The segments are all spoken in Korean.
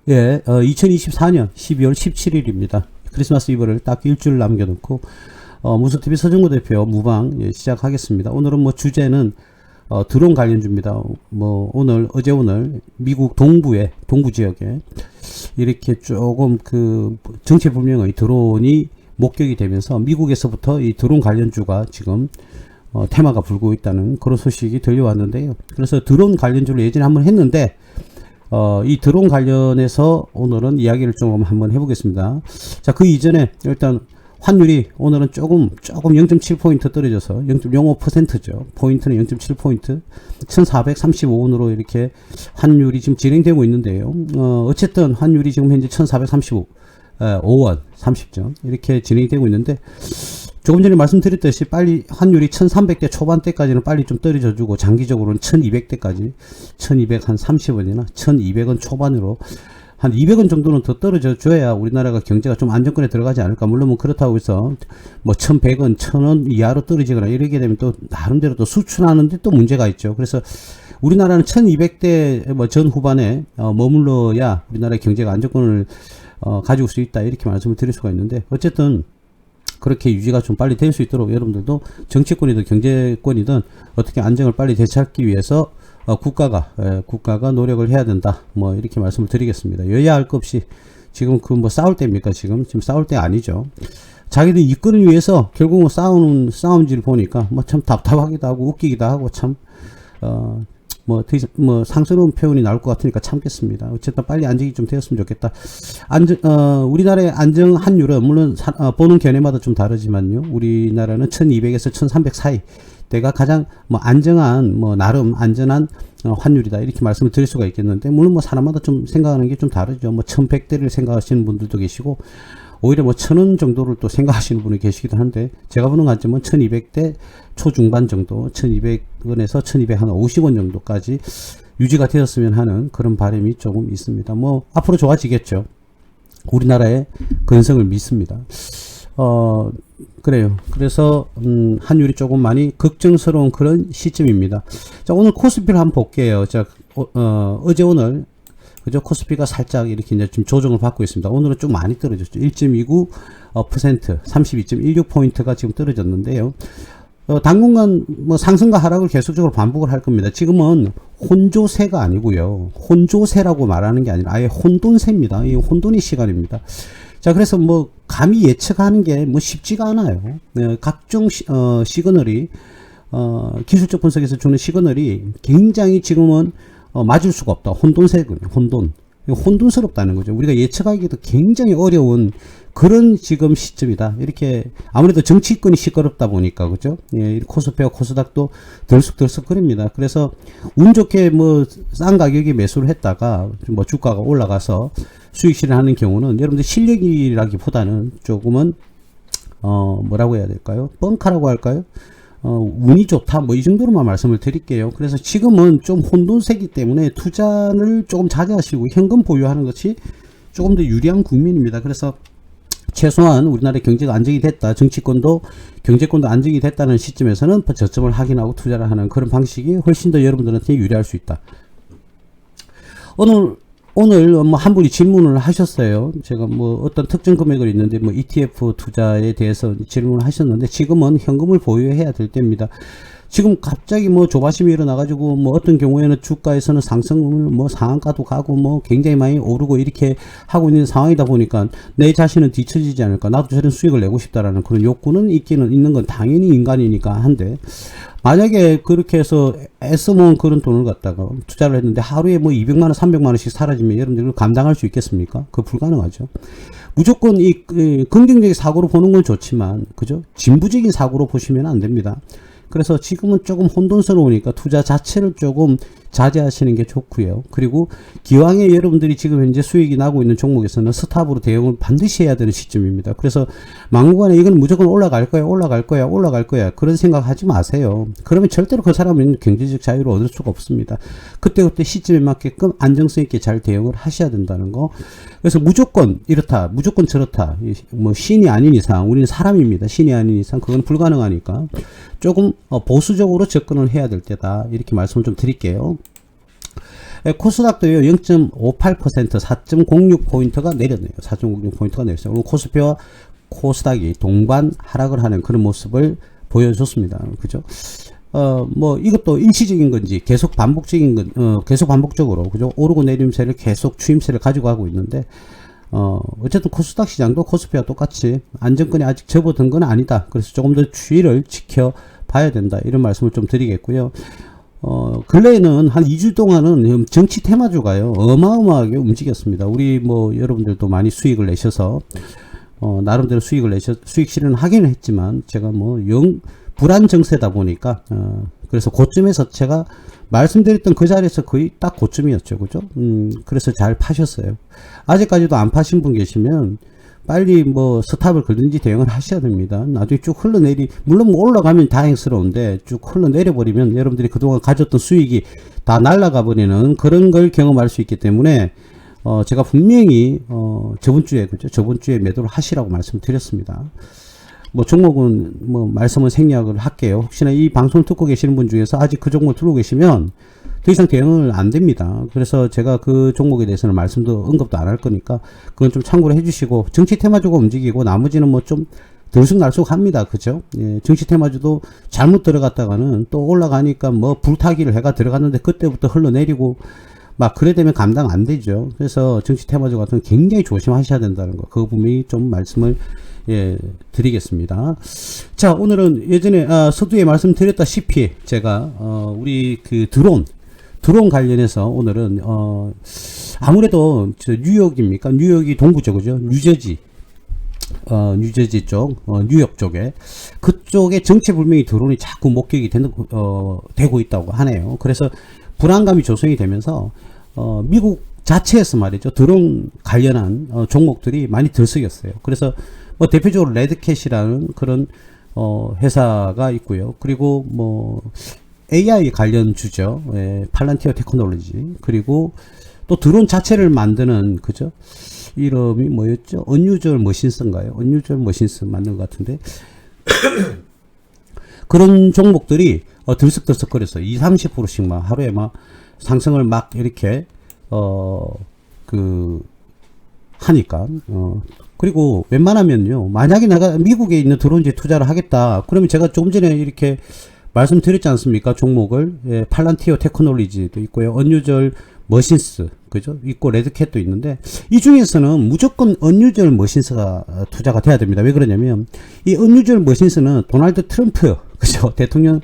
예, 2024년 12월 17일입니다. 크리스마스 이브를 딱 일주일 남겨놓고, 무스TV 서정구 대표 무방 시작하겠습니다. 오늘은 뭐 주제는, 드론 관련주입니다. 뭐, 어제 오늘, 미국 동부 지역에, 이렇게 조금 정체불명의 드론이 목격이 되면서, 미국에서부터 이 드론 관련주가 지금, 테마가 불고 있다는 그런 소식이 들려왔는데요. 그래서 드론 관련주를 예전에 한번 했는데, 이 드론 관련해서 오늘은 이야기를 좀 한번 해보겠습니다. 자, 그 이전에 일단 환율이 오늘은 조금 0.7포인트 떨어져서 0.05%죠. 포인트는 0.7포인트, 1435원으로 이렇게 환율이 지금 진행되고 있는데요. 어쨌든 환율이 지금 현재 1435원 30점 이렇게 진행이 되고 있는데, 조금 전에 말씀드렸듯이 빨리 환율이 1300대 초반대까지는 빨리 좀 떨어져주고, 장기적으로는 1200대까지 1230원이나 1200원 초반으로 한 200원 정도는 더 떨어져 줘야 우리나라가 경제가 좀 안정권에 들어가지 않을까. 물론 뭐 그렇다고 해서 뭐 1100원 1000원 이하로 떨어지거나 이렇게 되면 또 나름대로 또 수출하는데 또 문제가 있죠. 그래서 우리나라는 1200대 뭐 전 후반에 머물러야 우리나라의 경제가 안정권을 가지고 수 있다, 이렇게 말씀을 드릴 수가 있는데, 어쨌든 그렇게 유지가 좀 빨리 될 수 있도록 여러분들도 정치권이든 경제권이든 어떻게 안정을 빨리 되찾기 위해서 국가가 노력을 해야 된다, 뭐 이렇게 말씀을 드리겠습니다. 여야 할 것 없이 지금 뭐 싸울 때입니까? 지금 싸울 때 아니죠. 자기들 이권을 위해서 결국 뭐 싸우는 싸움질 보니까 뭐 참 답답하기도 하고 웃기기도 하고 참 뭐 상스러운 표현이 나올 것 같으니까 참겠습니다. 어쨌든 빨리 안정이 좀 되었으면 좋겠다. 우리나라의 안정 환율은 물론 보는 견해마다 좀 다르지만요. 우리나라는 1200에서 1300 사이 대가 가장 뭐 안정한, 뭐 나름 안전한 환율이다, 이렇게 말씀을 드릴 수가 있겠는데, 물론 뭐 사람마다 좀 생각하는 게 좀 다르죠. 뭐 1100대를 생각하시는 분들도 계시고, 오히려 뭐 1000원 정도를 또 생각하시는 분이 계시기도 한데, 제가 보는 관점은 1200대 초중반 정도, 1200원에서 1250원 정도까지 유지가 되었으면 하는 그런 바람이 조금 있습니다. 뭐 앞으로 좋아지겠죠. 우리나라의 건성을 믿습니다. 그래요. 그래서 환율이 조금 많이 걱정스러운 그런 시점입니다. 자, 오늘 코스피를 한번 볼게요. 자, 어제 오늘 그죠? 코스피가 살짝 이렇게 이제 좀 조정을 받고 있습니다. 오늘은 좀 많이 떨어졌죠. 1.29%, 32.16포인트가 지금 떨어졌는데요. 당분간 뭐 상승과 하락을 계속적으로 반복을 할 겁니다. 지금은 혼조세가 아니고요. 혼조세라고 말하는 게 아니라 아예 혼돈세입니다. 이 혼돈의 시간입니다. 자, 그래서 뭐 감히 예측하는 게 뭐 쉽지가 않아요. 각종 시그널이 기술적 분석에서 주는 시그널이 굉장히 지금은 맞을 수가 없다. 혼돈세군요. 혼돈스럽다는 거죠. 우리가 예측하기도 굉장히 어려운 그런 지금 시점이다. 이렇게 아무래도 정치권이 시끄럽다 보니까, 그죠? 예, 코스피와 코스닥도 덜썩덜썩거립니다. 그래서 운 좋게 뭐 싼 가격에 매수를 했다가 뭐 주가가 올라가서 수익 실현하는 경우는 여러분들 실력이라기보다는 조금은 뭐라고 해야 될까요? 뻥카라고 할까요? 운이 좋다, 뭐 이 정도로만 말씀을 드릴게요. 그래서 지금은 좀 혼돈세기 때문에 투자를 조금 자제하시고 현금 보유하는 것이 조금 더 유리한 국민입니다. 그래서 최소한 우리나라의 경제가 안정이 됐다, 정치권도 경제권도 안정이 됐다는 시점에서는 저점을 확인하고 투자를 하는 그런 방식이 훨씬 더 여러분들한테 유리할 수 있다. 오늘 뭐 한 분이 질문을 하셨어요. 제가 뭐 어떤 특정 금액을 있는데 뭐 ETF 투자에 대해서 질문을 하셨는데, 지금은 현금을 보유해야 될 때입니다. 지금 갑자기 뭐 조바심이 일어나가지고 뭐 어떤 경우에는 주가에서는 상승을 뭐 상한가도 가고 뭐 굉장히 많이 오르고 이렇게 하고 있는 상황이다 보니까 내 자신은 뒤처지지 않을까, 나도 저런 수익을 내고 싶다라는 그런 욕구는 있는 건 당연히 인간이니까 한데, 만약에 그렇게 해서 애써모은 그런 돈을 갖다가 투자를 했는데 하루에 뭐 200만원 300만원씩 사라지면 여러분들 감당할 수 있겠습니까? 그거 불가능하죠. 무조건 이 긍정적인 사고로 보는 건 좋지만, 그죠? 진부적인 사고로 보시면 안 됩니다. 그래서 지금은 조금 혼돈스러우니까 투자 자체를 조금 자제하시는 게 좋고요. 그리고 기왕에 여러분들이 지금 현재 수익이 나고 있는 종목에서는 스탑으로 대응을 반드시 해야 되는 시점입니다. 그래서 막무가내 이건 무조건 올라갈 거야 그런 생각하지 마세요. 그러면 절대로 그 사람은 경제적 자유를 얻을 수가 없습니다. 그때그때 시점에 맞게끔 안정성 있게 잘 대응을 하셔야 된다는 거. 그래서 무조건 이렇다, 무조건 저렇다, 뭐 신이 아닌 이상, 우리는 사람입니다. 신이 아닌 이상 그건 불가능하니까 조금 보수적으로 접근을 해야 될 때다, 이렇게 말씀을 좀 드릴게요. 코스닥도요 0.58% 4.06포인트가 내렸네요. 4.06포인트가 내렸어요. 그리고 코스피와 코스닥이 동반 하락을 하는 그런 모습을 보여줬습니다. 그죠? 뭐 이것도 일시적인 건지 계속 반복적인 건 계속 반복적으로 그죠? 오르고 내림세를 계속 추임세를 가지고 가고 있는데 어쨌든 코스닥 시장도 코스피와 똑같이 안정권이 아직 접어든 건 아니다. 그래서 조금 더 추이를 지켜봐야 된다. 이런 말씀을 좀 드리겠고요. 근래에는 한 2주 동안은 정치 테마주가요 어마어마하게 움직였습니다. 우리 뭐 여러분들도 많이 수익을 내셔서 나름대로 수익 실현을 하기는 했지만 제가 뭐 불안 정세다 보니까 그래서 고점에서 제가 말씀드렸던 그 자리에서 거의 딱 고점이었죠. 그죠? 그래서 잘 파셨어요. 아직까지도 안 파신 분 계시면 빨리 뭐 스탑을 걸든지 대응을 하셔야 됩니다. 나중에 쭉 물론 뭐 올라가면 다행스러운데 쭉 흘러내려 버리면 여러분들이 그동안 가졌던 수익이 다 날아가 버리는 그런 걸 경험할 수 있기 때문에 제가 분명히 저번 주에 매도를 하시라고 말씀드렸습니다. 뭐 종목은 뭐 말씀은 생략을 할게요. 혹시나 이 방송을 듣고 계시는 분 중에서 아직 그 종목을 들고 계시면 더 이상 대응을 안 됩니다. 그래서 제가 그 종목에 대해서는 말씀도 언급도 안 할 거니까 그건 좀 참고를 해주시고, 정치 테마주가 움직이고 나머지는 뭐 좀 들쑥날쑥 합니다. 그죠? 예, 정치 테마주도 잘못 들어갔다가는 또 올라가니까 뭐 불타기를 해가 들어갔는데 그때부터 흘러내리고 막 그래 되면 감당 안 되죠. 그래서 정치 테마주 같은 거 굉장히 조심하셔야 된다는 거, 그거 분명히 좀 말씀을 드리겠습니다. 자, 오늘은 예전에 서두에 말씀드렸다시피 제가 우리 그 드론 관련해서 오늘은 아무래도 뉴욕입니까? 뉴욕이 동부죠, 그죠? 뉴저지 쪽, 뉴욕 쪽에 그쪽에 정체불명의 드론이 자꾸 목격이 되고 있다고 하네요. 그래서 불안감이 조성이 되면서 미국 자체에서 말이죠, 드론 관련한 종목들이 많이 들썩였어요. 그래서 뭐 대표적으로 레드캣이라는 그런 회사가 있고요. 그리고 뭐 AI 관련주죠. 팔란티어 테크놀로지. 그리고 또 드론 자체를 만드는, 그죠? 이름이 뭐였죠? 언유절 머신스인가요? 언유절 머신스 맞는 것 같은데. 그런 종목들이 들썩들썩거려서 20-30%씩 막 하루에 막 상승을 막 이렇게 하니까 그리고 웬만하면요, 만약에 내가 미국에 있는 드론지에 투자를 하겠다 그러면 제가 조금 전에 이렇게 말씀드렸지 않습니까? 종목을 팔란티어 테크놀로지도 있고요, 언유절 머신스, 그죠? 있고 레드캣도 있는데 이 중에서는 무조건 언유절 머신스가 투자가 돼야 됩니다. 왜 그러냐면 이 언유절 머신스는 도널드 트럼프, 그죠? 대통령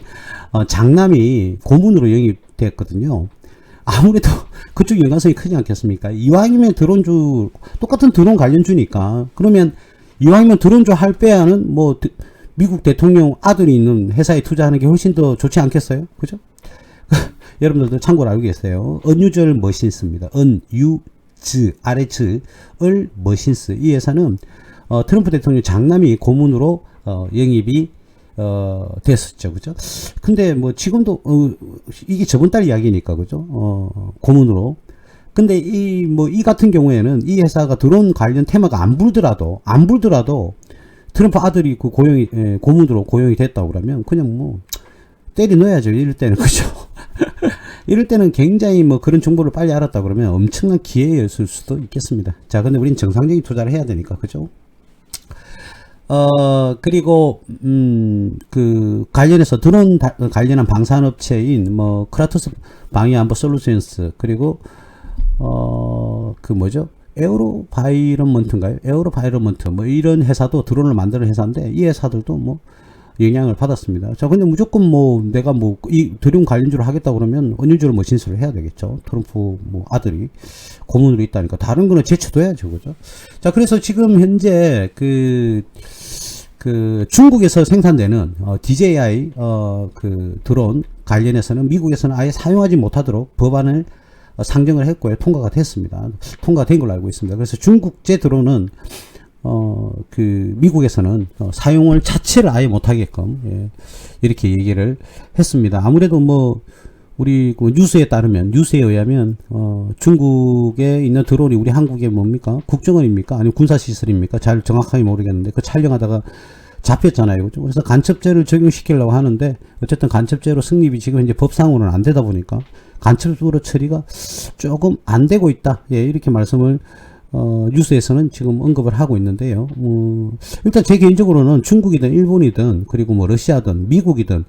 장남이 고문으로 영입됐거든요. 아무래도 그쪽 연관성이 크지 않겠습니까? 이왕이면 똑같은 드론 관련주니까, 그러면 이왕이면 드론주 할 바에는 뭐 미국 대통령 아들이 있는 회사에 투자하는 게 훨씬 더 좋지 않겠어요? 그죠? 여러분들도 참고로 알고 계세요. 언유절 머신스입니다. 아래즈을 머신스. 이 회사는 트럼프 대통령 장남이 고문으로 영입이 됐었죠. 그죠? 근데 뭐 지금도 이게 저번 달 이야기니까, 그죠? 고문으로. 근데 이 같은 경우에는 이 회사가 드론 관련 테마가 안 불더라도 트럼프 아들이 고문으로 고용이 됐다고 그러면 그냥 뭐 때리 넣어야죠. 이럴 때는. 그죠? 이럴 때는 굉장히 뭐 그런 정보를 빨리 알았다 그러면 엄청난 기회였을 수도 있겠습니다. 자, 근데 우린 정상적인 투자를 해야 되니까. 그죠? 그리고 관련해서 드론 관련한 방산업체인 뭐 크라토스 방위안보 솔루션스, 그리고 에어로바이러먼트인가요? 에어로바이러먼트 뭐 이런 회사도 드론을 만드는 회사인데 이 회사들도 뭐 영향을 받았습니다. 자, 근데 무조건 내가 이 드론 관련주를 하겠다 그러면 언유절 머신스를 해야 되겠죠. 트럼프 아들이 고문으로 있다니까. 다른 거는 제쳐둬야죠. 그죠? 자, 그래서 지금 현재 중국에서 생산되는 DJI 드론 관련해서는 미국에서는 아예 사용하지 못하도록 법안을 상정을 했고요. 통과가 됐습니다. 통과된 걸로 알고 있습니다. 그래서 중국제 드론은 미국에서는 사용을 자체를 아예 못하게끔 이렇게 얘기를 했습니다. 아무래도 우리 뉴스에 의하면 중국에 있는 드론이 우리 한국에 뭡니까? 국정원입니까? 아니면 군사시설입니까? 잘 정확하게 모르겠는데 그 촬영하다가 잡혔잖아요. 그죠? 그래서 간첩죄를 적용시키려고 하는데 어쨌든 간첩죄로 승립이 지금 이제 법상으로는 안 되다 보니까 간첩으로 처리가 조금 안 되고 있다. 예, 이렇게 말씀을 뉴스에서는 지금 언급을 하고 있는데요. 일단 제 개인적으로는 중국이든 일본이든 그리고 뭐 러시아든 미국이든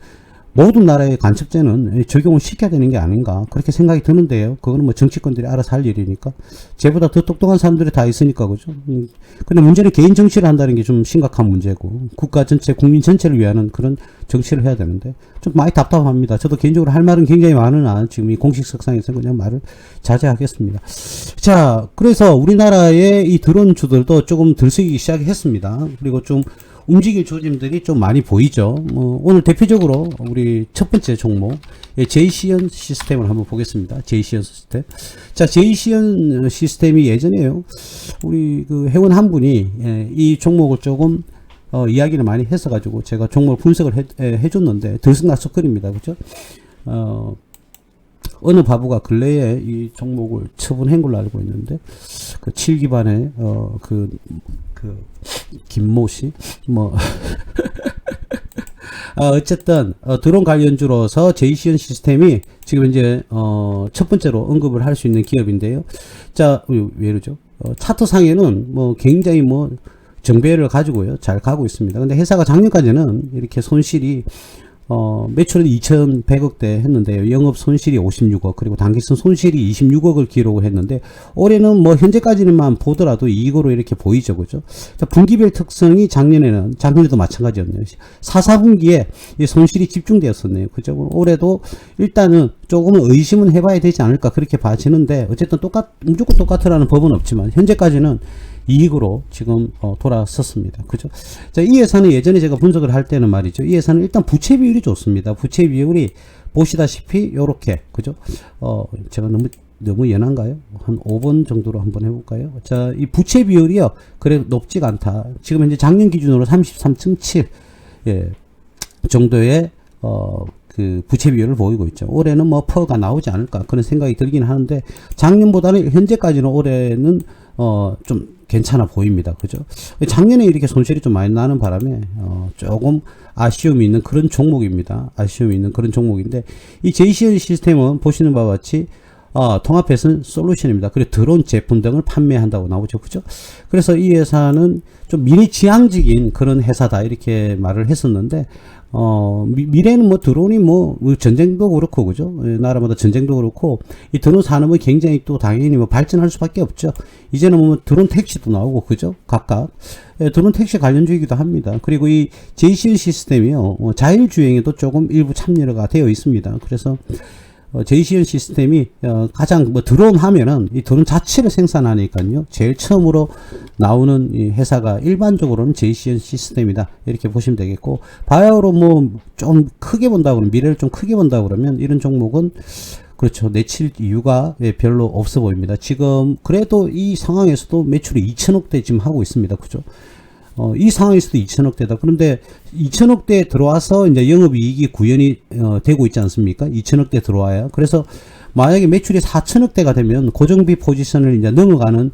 모든 나라의 간첩죄는 적용을 시켜야 되는 게 아닌가 그렇게 생각이 드는데요. 그거는 뭐 정치권들이 알아서 할 일이니까 쟤보다 더 똑똑한 사람들이 다 있으니까 그죠. 근데 문제는 개인 정치를 한다는 게 좀 심각한 문제고 국가 전체 국민 전체를 위하는 그런 정치를 해야 되는데 좀 많이 답답합니다. 저도 개인적으로 할 말은 굉장히 많으나 지금 이 공식 석상에서 그냥 말을 자제하겠습니다. 자, 그래서 우리나라의 이 드론주들도 조금 들썩이기 시작했습니다. 그리고 좀 움직일 조짐들이 좀 많이 보이죠. 오늘 대표적으로 우리 첫 번째 종목 제이시언 시스템을 한번 보겠습니다. 제이시언 시스템. 자, 제이시언 시스템이 예전에요. 우리 그 회원 한 분이 이 종목을 조금 이야기를 많이 했어가지고 제가 종목 분석을 해줬는데 들쑥날쑥거립니다. 그죠? 어느 바보가 근래에 이 종목을 처분한 걸로 알고 있는데 그 7기반의 김모 씨 어쨌든 드론 관련주로서 제이시언 시스템이 지금 이제 첫 번째로 언급을 할 수 있는 기업인데요. 자, 왜 이러죠? 차트상에는 뭐 굉장히 뭐 정배를 가지고요 잘 가고 있습니다. 근데 회사가 작년까지는 이렇게 손실이 매출은 2,100억대 했는데요. 영업 손실이 56억, 그리고 당기순 손실이 26억을 기록을 했는데, 올해는 뭐 현재까지만 보더라도 이익으로 이렇게 보이죠. 그죠? 자, 분기별 특성이 작년에도 마찬가지였네요. 4, 4분기에 이 손실이 집중되었었네요. 그죠? 올해도 일단은 조금은 의심은 해봐야 되지 않을까 그렇게 봐지는데, 어쨌든 무조건 똑같으라는 법은 없지만, 현재까지는 이익으로 지금 돌아섰습니다. 그죠? 자, 이 회사는 예전에 제가 분석을 할 때는 말이죠. 이 회사는 일단 부채 비율이 좋습니다. 부채 비율이 보시다시피 요렇게, 그죠? 제가 너무 연한가요? 한 5번 정도로 한번 해볼까요? 자, 이 부채 비율이요. 그래 높지가 않다. 지금 현재 작년 기준으로 33.7 정도의 그 부채 비율을 보이고 있죠. 올해는 뭐 퍼가 나오지 않을까 그런 생각이 들긴 하는데, 작년보다는 현재까지는 올해는 좀 괜찮아 보입니다. 그죠? 작년에 이렇게 손실이 좀 많이 나는 바람에 조금 아쉬움이 있는 그런 종목입니다. 아쉬움이 있는 그런 종목인데, 이 제이시언 시스템은 보시는 바와 같이 통합해서 솔루션입니다. 그리고 드론 제품 등을 판매한다고 나오죠. 그죠? 그래서 이 회사는 좀 미래지향적인 그런 회사다 이렇게 말을 했었는데, 미래는 뭐 드론이 뭐 전쟁도 그렇고 그죠? 나라마다 전쟁도 그렇고 이 드론 산업은 굉장히 또 당연히 뭐 발전할 수밖에 없죠. 이제는 뭐 드론 택시도 나오고 그죠? 각각 드론 택시 관련주이기도 합니다. 그리고 이 제이시언 시스템이요 자율주행에도 조금 일부 참여가 되어 있습니다. 그래서 제이시언 시스템이 가장 뭐 드론 하면은 이 드론 자체를 생산하니까요 제일 처음으로 나오는 이 회사가 일반적으로는 제이시언 시스템이다 이렇게 보시면 되겠고, 바이오로 뭐 좀 크게 본다 그러면, 미래를 좀 크게 본다 그러면 이런 종목은 그렇죠 내칠 이유가 별로 없어 보입니다. 지금 그래도 이 상황에서도 매출이 2천억대 지금 하고 있습니다. 그죠? 이 상황에서도 2천억대다. 그런데 2천억대에 들어와서 이제 영업이익이 구현이 되고 있지 않습니까? 2천억대 들어와야. 그래서 만약에 매출이 4천억대가 되면 고정비 포지션을 이제 넘어가는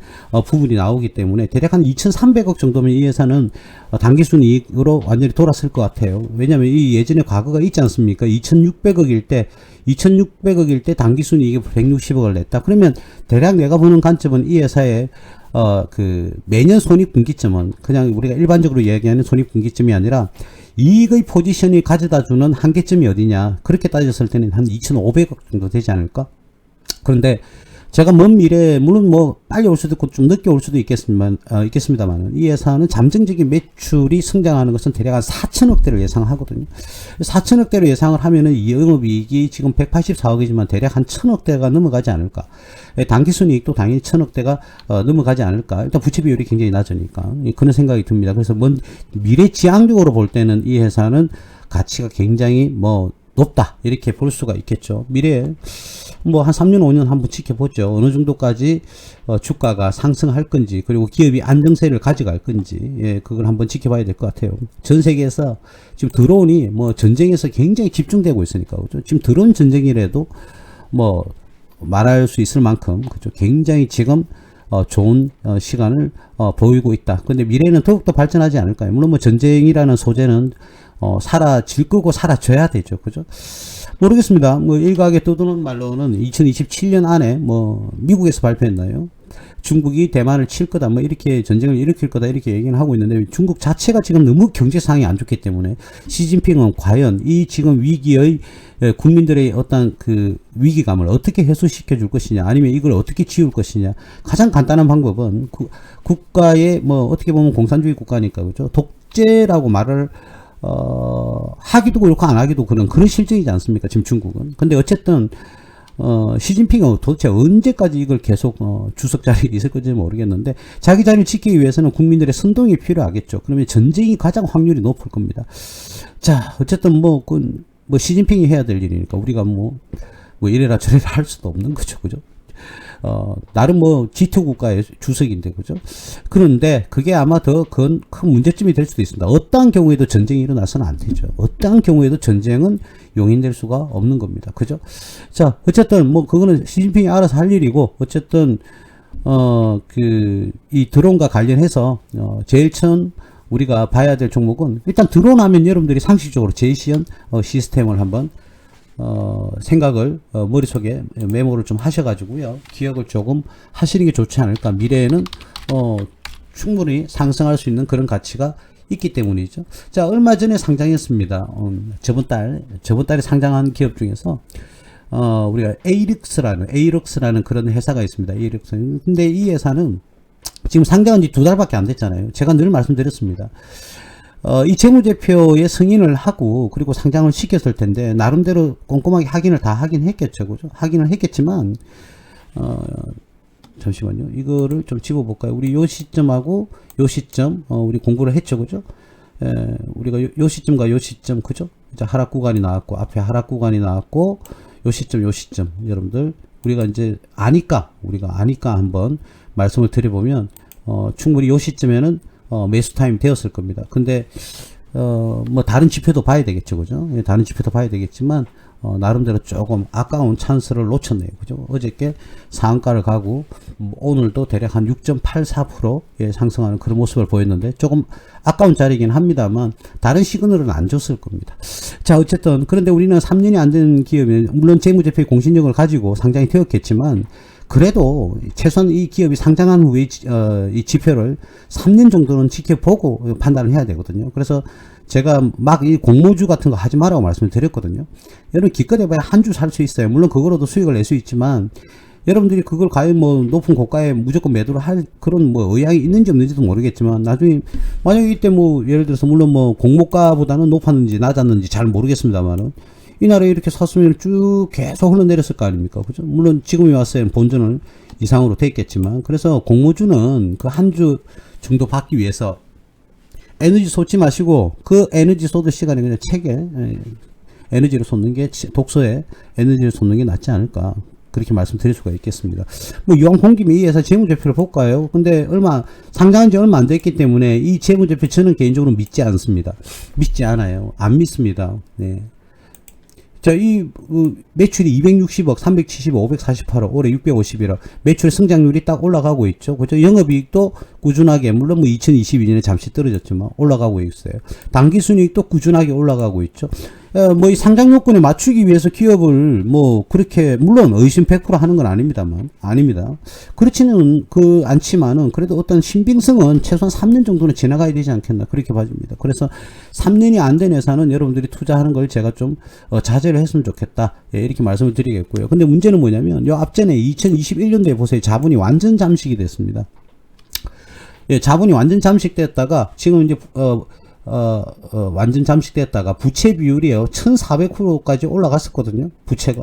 부분이 나오기 때문에 대략 한 2,300억 정도면 이 회사는 당기순이익으로 완전히 돌았을 것 같아요. 왜냐하면 이 예전에 과거가 있지 않습니까? 2,600억일 때 당기순이익이 160억을 냈다. 그러면 대략 내가 보는 관점은 이 회사의 그 매년 손익분기점은 그냥 우리가 일반적으로 얘기하는 손익분기점이 아니라 이익의 포지션이 가져다 주는 한계점이 어디냐, 그렇게 따졌을 때는 한 2,500억 정도 되지 않을까. 그런데 제가 먼 미래에 물론 뭐 빨리 올 수도 있고 좀 늦게 올 수도 있겠습니다만 이 회사는 잠정적인 매출이 성장하는 것은 대략 한 4천억대를 예상하거든요. 4천억대로 예상을 하면은 이 영업이익이 지금 184억이지만 대략 한 1,000억대가 넘어가지 않을까. 당기순이익도 당연히 1,000억대가 넘어가지 않을까. 일단 부채 비율이 굉장히 낮으니까 그런 생각이 듭니다. 그래서 미래지향적으로 볼 때는 이 회사는 가치가 굉장히 뭐 높다 이렇게 볼 수가 있겠죠. 미래에 뭐 한 3년 5년 한번 지켜보죠. 어느 정도까지 주가가 상승할 건지, 그리고 기업이 안정세를 가져갈 건지, 그걸 한번 지켜봐야 될 것 같아요. 전 세계에서 지금 드론이 뭐 전쟁에서 굉장히 집중되고 있으니까 그죠. 지금 드론 전쟁이라도 뭐 말할 수 있을 만큼 그죠. 굉장히 지금 좋은 시간을 보이고 있다. 근데 미래는 더욱더 발전하지 않을까요? 물론 뭐 전쟁이라는 소재는 사라질 거고 사라져야 되죠. 그죠? 모르겠습니다. 뭐 일각에 떠도는 말로는 2027년 안에 뭐 미국에서 발표했나요? 중국이 대만을 칠 거다, 뭐 이렇게 전쟁을 일으킬 거다 이렇게 얘기는 하고 있는데 중국 자체가 지금 너무 경제 상황이 안 좋기 때문에 시진핑은 과연 이 지금 위기의 국민들의 어떤 그 위기감을 어떻게 해소시켜 줄 것이냐, 아니면 이걸 어떻게 지울 것이냐. 가장 간단한 방법은 국가의 뭐 어떻게 보면 공산주의 국가니까 그죠, 독재라고 말을 하기도 그렇고 안 하기도 그런 실정이지 않습니까 지금 중국은. 근데 어쨌든 시진핑은 도대체 언제까지 이걸 계속 주석 자리에 있을 건지 모르겠는데 자기 자리를 지키기 위해서는 국민들의 선동이 필요하겠죠. 그러면 전쟁이 가장 확률이 높을 겁니다. 자, 어쨌든 뭐 시진핑이 해야 될 일이니까 우리가 뭐 이래라 저래라 할 수도 없는 거죠. 그죠? 나름 뭐 G2 국가의 주석인데, 그죠? 그런데 그게 아마 더 큰 문제점이 될 수도 있습니다. 어떠한 경우에도 전쟁이 일어나서는 안 되죠. 어떠한 경우에도 전쟁은 용인될 수가 없는 겁니다. 그죠? 자, 어쨌든 뭐 그거는 시진핑이 알아서 할 일이고, 어쨌든 이 드론과 관련해서 제일 처음 우리가 봐야 될 종목은, 일단 드론 하면 여러분들이 상식적으로 제이시언 시스템을 한번 생각을 머릿속에 메모를 좀 하셔가지고요, 기억을 조금 하시는 게 좋지 않을까. 미래에는 충분히 상승할 수 있는 그런 가치가 있기 때문이죠. 자, 얼마 전에 상장했습니다. 저번 달에 상장한 기업 중에서 우리가 에이럭스라는 그런 회사가 있습니다. 에이럭스. 근데 이 회사는 지금 상장한 지 2달밖에 안 됐잖아요. 제가 늘 말씀드렸습니다. 이 재무제표의 승인을 하고 그리고 상장을 시켰을 텐데 나름대로 꼼꼼하게 확인을 다 하긴 했겠죠. 그죠? 확인을 했겠지만 잠시만요. 이거를 좀 집어볼까요? 우리 요 시점하고 요 시점 우리 공부를 했죠. 그죠? 우리가 요 시점과 요 시점, 그죠? 이제 하락 구간이 나왔고, 앞에 하락 구간이 나왔고, 요 시점 여러분들 우리가 아니까 한번 말씀을 드려보면 충분히 요 시점에는 매수 타임 되었을 겁니다. 근데 뭐 다른 지표도 봐야 되겠죠. 그죠? 다른 지표도 봐야 되겠지만 나름대로 조금 아까운 찬스를 놓쳤네요. 그죠? 어저께 상한가를 가고 오늘도 대략 한 6.84% 상승하는 그런 모습을 보였는데 조금 아까운 자리이긴 합니다만 다른 시그널은 안 줬을 겁니다. 자, 어쨌든 그런데 우리는 3년이 안 된 기업이 물론 재무제표의 공신력을 가지고 상장이 되었겠지만 그래도 최소한 이 기업이 상장한 후에 이 지표를 3년 정도는 지켜보고 판단을 해야 되거든요. 그래서 제가 막 이 공모주 같은 거 하지 말라고 말씀을 드렸거든요. 여러분 기껏 해봐야 한 주 살 수 있어요. 물론 그거로도 수익을 낼 수 있지만 여러분들이 그걸 과연 뭐 높은 고가에 무조건 매도를 할 그런 뭐 의향이 있는지 없는지도 모르겠지만 나중에 만약에 이때 뭐 예를 들어서 물론 뭐 공모가보다는 높았는지 낮았는지 잘 모르겠습니다만은 이날에 이렇게 샀으면 쭉 계속 흘러내렸을 거 아닙니까? 그죠? 물론 지금이 왔어요. 본전은 이상으로 돼 있겠지만. 그래서 공모주는 그 한 주 정도 받기 위해서 에너지 쏟지 마시고 그 에너지 쏟을 시간에 그냥 책에 에너지를 쏟는 게, 독서에 에너지를 쏟는 게 낫지 않을까. 그렇게 말씀드릴 수가 있겠습니다. 뭐 이왕 본 김에 이 회사 재무제표를 볼까요? 근데 상장한 지 얼마 안 됐기 때문에 이 재무제표 저는 개인적으로 믿지 않습니다. 믿지 않아요. 안 믿습니다. 네. 자, 매출이 260억, 370억, 548억, 올해 651억. 매출 성장률이 딱 올라가고 있죠. 그죠? 영업이익도 꾸준하게, 물론 뭐 2022년에 잠시 떨어졌지만 올라가고 있어요. 당기순이익도 꾸준하게 올라가고 있죠. 뭐 이 상장 요건에 맞추기 위해서 기업을 뭐 그렇게 물론 의심 100% 하는 건 아닙니다. 그렇지는 않지만은 그래도 어떤 신빙성은 최소한 3년 정도는 지나가야 되지 않겠나 그렇게 봐집니다. 그래서 3년이 안 된 회사는 여러분들이 투자하는 걸 제가 좀 자제를 했으면 좋겠다. 예, 이렇게 말씀을 드리겠고요. 근데 문제는 뭐냐면 요 앞전에 2021년도에 보세요. 자본이 완전 잠식이 됐습니다. 예, 자본이 완전 잠식됐다가 지금 이제 완전 잠식됐다가 부채 비율이요 1400%까지 올라갔었거든요. 부채가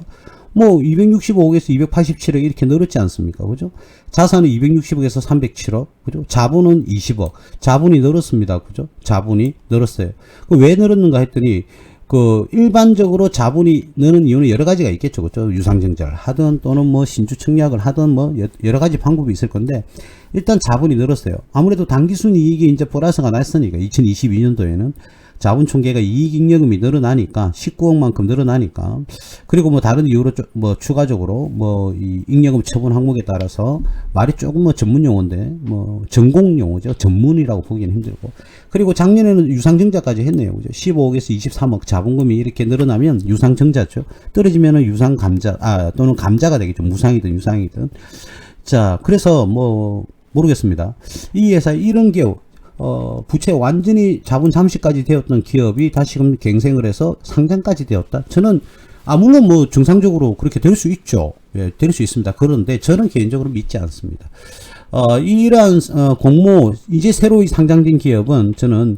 뭐 265억에서 287억 이렇게 늘었지 않습니까? 그죠? 자산은 260억에서 307억, 그죠? 자본은 20억. 자본이 늘었습니다. 그죠? 자본이 늘었어요. 왜 늘었는가 했더니 일반적으로 자본이 느는 이유는 여러 가지가 있겠죠. 그죠? 유상증자를 하든 또는 뭐 신주 청약을 하든 뭐 여러 가지 방법이 있을 건데 일단 자본이 늘었어요. 아무래도 당기순이익이 이제 보라스가 났으니까 2022년도에는 자본 총계가 이익잉여금이 늘어나니까 19억만큼 늘어나니까 그리고 뭐 다른 이유로 뭐 추가적으로 뭐 이 잉여금 처분 항목에 따라서 말이 조금 뭐 전문 용어인데 뭐 전공 용어죠. 전문이라고 보기는 힘들고 그리고 작년에는 유상증자까지 했네요. 그죠? 15억에서 23억 자본금이 이렇게 늘어나면 유상증자죠. 떨어지면은 유상감자 또는 감자가 되겠죠. 무상이든 유상이든. 자, 그래서 뭐 모르겠습니다. 이 회사 이런 기업 부채 완전히 자본 잠식까지 되었던 기업이 다시금 갱생을 해서 상장까지 되었다. 저는 물론 뭐 정상적으로 그렇게 될 수 있죠. 예, 될 수 있습니다. 그런데 저는 개인적으로 믿지 않습니다. 이러한 공모 이제 새로 상장된 기업은 저는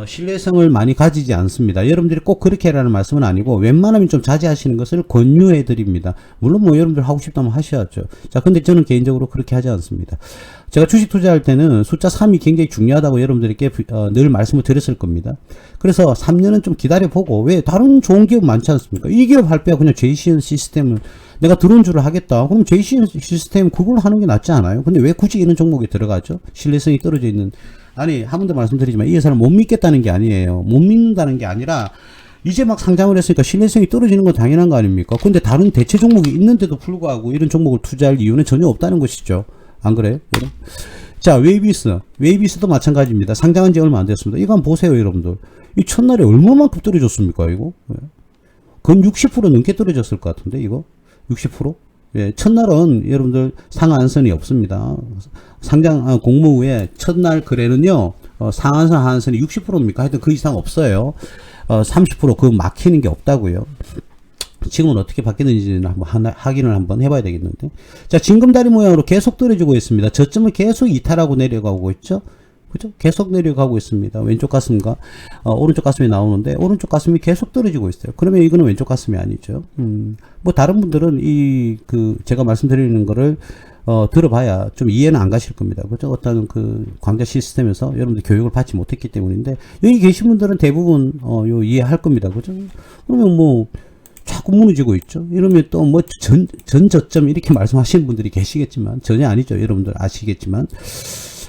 신뢰성을 많이 가지지 않습니다. 여러분들이 꼭 그렇게 하라는 말씀은 아니고 웬만하면 좀 자제하시는 것을 권유해 드립니다. 물론 뭐 여러분들 하고 싶다면 하셔야죠. 자, 근데 저는 개인적으로 그렇게 하지 않습니다. 제가 주식 투자할 때는 숫자 3이 굉장히 중요하다고 여러분들께 늘 말씀을 드렸을 겁니다. 그래서 3년은 좀 기다려보고 왜 다른 좋은 기업 많지 않습니까? 이 기업 할 바에 그냥 JCN 시스템을 내가 드론 주를 하겠다. 그럼 JCN 시스템 그걸 하는 게 낫지 않아요? 근데 왜 굳이 이런 종목에 들어가죠? 신뢰성이 떨어져 있는 아니 한 번 더 말씀드리지만 이 회사를 못 믿겠다는 게 아니에요. 못 믿는다는 게 아니라 이제 막 상장을 했으니까 신뢰성이 떨어지는 건 당연한 거 아닙니까? 근데 다른 대체 종목이 있는데도 불구하고 이런 종목을 투자할 이유는 전혀 없다는 것이죠. 안 그래요? 자, 웨이비스도 마찬가지입니다. 상장한 지 얼마 안 됐습니다. 이거 한번 보세요, 여러분들. 이 첫날에 얼마만큼 떨어졌습니까, 이거? 그건 60% 넘게 떨어졌을 것 같은데, 이거? 60%? 예, 첫날은 여러분들 상한선이 없습니다. 상장, 공모 후에 첫날 거래는요, 상한선, 하한선이 60%입니까? 하여튼 그 이상 없어요. 30% 막히는 게 없다고요. 지금은 어떻게 바뀌는지는 한번 확인을 한번 해봐야 되겠는데. 자, 징검다리 모양으로 계속 떨어지고 있습니다. 저점을 계속 이탈하고 내려가고 있죠. 그죠? 계속 내려가고 있습니다. 왼쪽 가슴과 오른쪽 가슴이 나오는데 오른쪽 가슴이 계속 떨어지고 있어요. 그러면 이거는 왼쪽 가슴이 아니죠. 뭐 다른 분들은 제가 말씀드리는 거를 들어봐야 좀 이해는 안 가실 겁니다. 그죠? 어떤 광자 시스템에서 여러분들 교육을 받지 못했기 때문인데 여기 계신 분들은 대부분 이해할 겁니다. 그죠? 그러면 뭐 자꾸 무너지고 있죠. 이러면 또 뭐 전 저점 이렇게 말씀하시는 분들이 계시겠지만 전혀 아니죠. 여러분들 아시겠지만.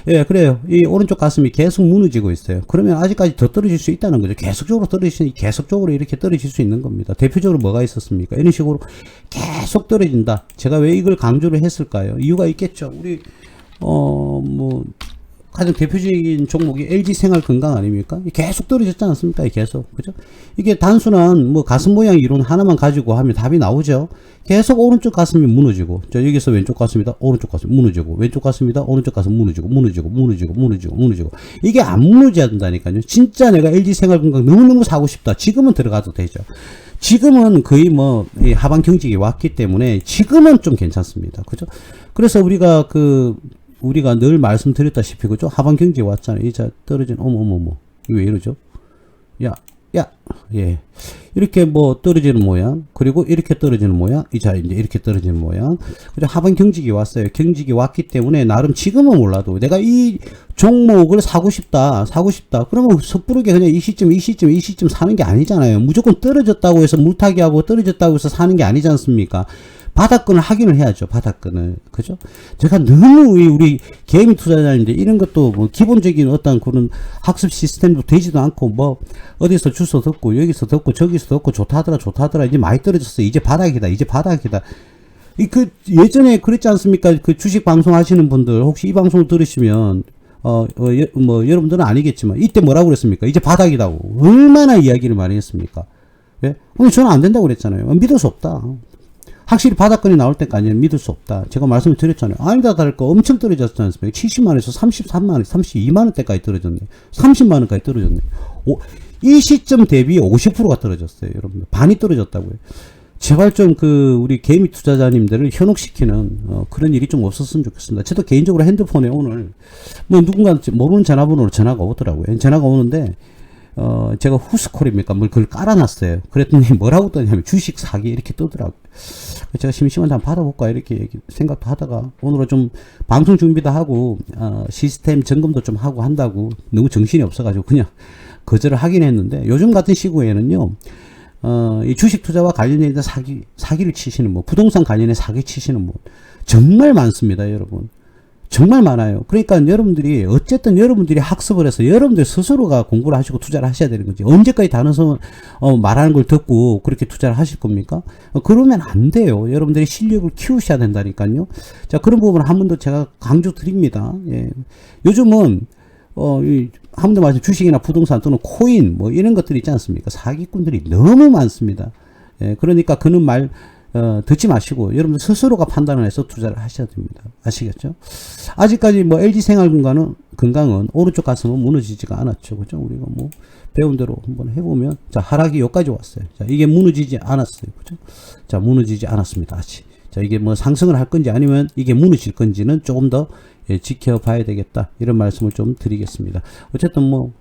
예, 그래요. 이 오른쪽 가슴이 계속 무너지고 있어요. 그러면 아직까지 더 떨어질 수 있다는 거죠. 계속적으로 이렇게 떨어질 수 있는 겁니다. 대표적으로 뭐가 있었습니까? 이런 식으로 계속 떨어진다. 제가 왜 이걸 강조를 했을까요? 이유가 있겠죠. 우리, 가장 대표적인 종목이 LG생활건강 아닙니까? 계속 떨어졌지 않습니까? 계속. 그죠? 이게 단순한 뭐 가슴 모양 이론 하나만 가지고 하면 답이 나오죠? 계속 오른쪽 가슴이 무너지고, 여기서 왼쪽 가슴이다, 오른쪽 가슴 무너지고, 왼쪽 가슴이다, 오른쪽 가슴 무너지고. 이게 안 무너져야 된다니까요. 진짜 내가 LG생활건강 너무너무 사고 싶다. 지금은 들어가도 되죠. 지금은 거의 하방 경직이 왔기 때문에 지금은 좀 괜찮습니다. 그죠? 그래서 우리가 늘 말씀드렸다시피, 그죠? 하방 경직이 왔잖아요. 이자 떨어진, 이거 왜 이러죠? 예. 이렇게 떨어지는 모양, 그리고 이렇게 떨어지는 모양, 이제 이렇게 떨어지는 모양. 그죠? 하방 경직이 왔어요. 경직이 왔기 때문에, 나름 지금은 몰라도, 내가 이 종목을 사고 싶다. 그러면 섣부르게 그냥 이 시점 사는 게 아니잖아요. 무조건 떨어졌다고 해서 물타기 하고 떨어졌다고 해서 사는 게 아니지 않습니까? 바닥권을 확인을 해야죠. 바닥권을. 그죠? 제가 너무 우리 개미 투자자인데 이런 것도 기본적인 어떤 그런 학습 시스템도 되지도 않고 어디서 주워 듣고 여기서 듣고 저기서 듣고 좋다더라 이제 많이 떨어졌어. 이제 바닥이다. 예전에 그랬지 않습니까? 주식 방송 하시는 분들 혹시 이 방송을 들으시면 여러분들은 아니겠지만 이때 뭐라고 그랬습니까? 이제 바닥이다고. 얼마나 이야기를 많이 했습니까? 예? 근데 저는 안 된다고 그랬잖아요. 믿을 수 없다. 확실히 바닥권이 나올 때까지는 믿을 수 없다. 제가 말씀을 드렸잖아요. 아니다 다를 거 엄청 떨어졌지 않습니까? 70만원에서 33만원, 32만원대까지 떨어졌네. 30만원까지 떨어졌네. 이 시점 대비 50%가 떨어졌어요. 여러분. 반이 떨어졌다고요. 제발 좀 우리 개미 투자자님들을 현혹시키는 그런 일이 좀 없었으면 좋겠습니다. 저도 개인적으로 핸드폰에 오늘 누군가 모르는 전화번호로 전화가 오더라고요. 전화가 오는데 제가 후스콜입니까? 그걸 깔아놨어요. 그랬더니 뭐라고 뜨냐면 주식 사기 이렇게 뜨더라고요. 제가 심심한데 한번 받아볼까 이렇게 생각도 하다가 오늘은 좀 방송 준비도 하고 시스템 점검도 좀 하고 한다고 너무 정신이 없어가지고 그냥 거절을 하긴 했는데 요즘 같은 시국에는요 이 주식 투자와 관련된 사기를 치시는 부동산 관련해 사기 치시는 정말 많습니다, 여러분. 정말 많아요. 그러니까 여러분들이 어쨌든 여러분들이 학습을 해서 여러분들 스스로가 공부를 하시고 투자를 하셔야 되는 거지. 언제까지 다른 사람 말하는 걸 듣고 그렇게 투자를 하실 겁니까? 그러면 안 돼요. 여러분들이 실력을 키우셔야 된다니까요. 자, 그런 부분 한 번 더 제가 강조 드립니다. 예. 요즘은 한 번 더 말씀 주식이나 부동산 또는 코인 뭐 이런 것들이 있지 않습니까? 사기꾼들이 너무 많습니다. 예. 그러니까 그는 말 듣지 마시고 여러분들 스스로가 판단을 해서 투자를 하셔야 됩니다. 아시겠죠? 아직까지 뭐 LG생활건강은 오른쪽 가슴은 무너지지가 않았죠. 그죠? 우리가 뭐 배운 대로 한번 해보면 자, 하락이 여기까지 왔어요. 자, 이게 무너지지 않았어요. 그죠? 자, 무너지지 않았습니다. 아직. 자, 이게 뭐 상승을 할 건지 아니면 이게 무너질 건지는 조금 더 지켜봐야 되겠다. 이런 말씀을 좀 드리겠습니다. 어쨌든 뭐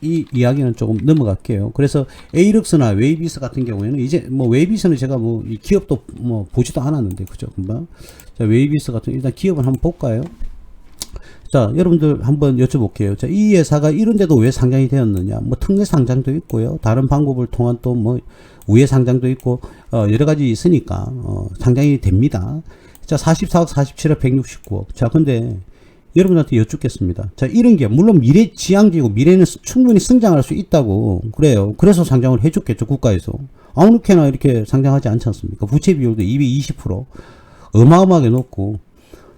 이 이야기는 조금 넘어갈게요. 그래서 에이럭스나 웨이비스 같은 경우에는 이제 뭐 웨이비스는 제가 뭐 이 기업도 뭐 보지도 않았는데 그죠? 금방. 자, 웨이비스 같은 일단 기업을 한번 볼까요? 자, 여러분들 한번 여쭤볼게요. 자, 이 회사가 이런데도 왜 상장이 되었느냐? 뭐 특례 상장도 있고요. 다른 방법을 통한 또 뭐 우회 상장도 있고 여러 가지 있으니까 상장이 됩니다. 자, 44억, 47억, 169억. 자, 근데 여러분한테 여쭙겠습니다. 자, 이런 기업, 물론 미래 지향적이고 미래는 충분히 성장할 수 있다고 그래요. 그래서 상장을 해줬겠죠, 국가에서. 아무렇게나 이렇게 상장하지 않지 않습니까? 부채 비율도 220%. 어마어마하게 높고.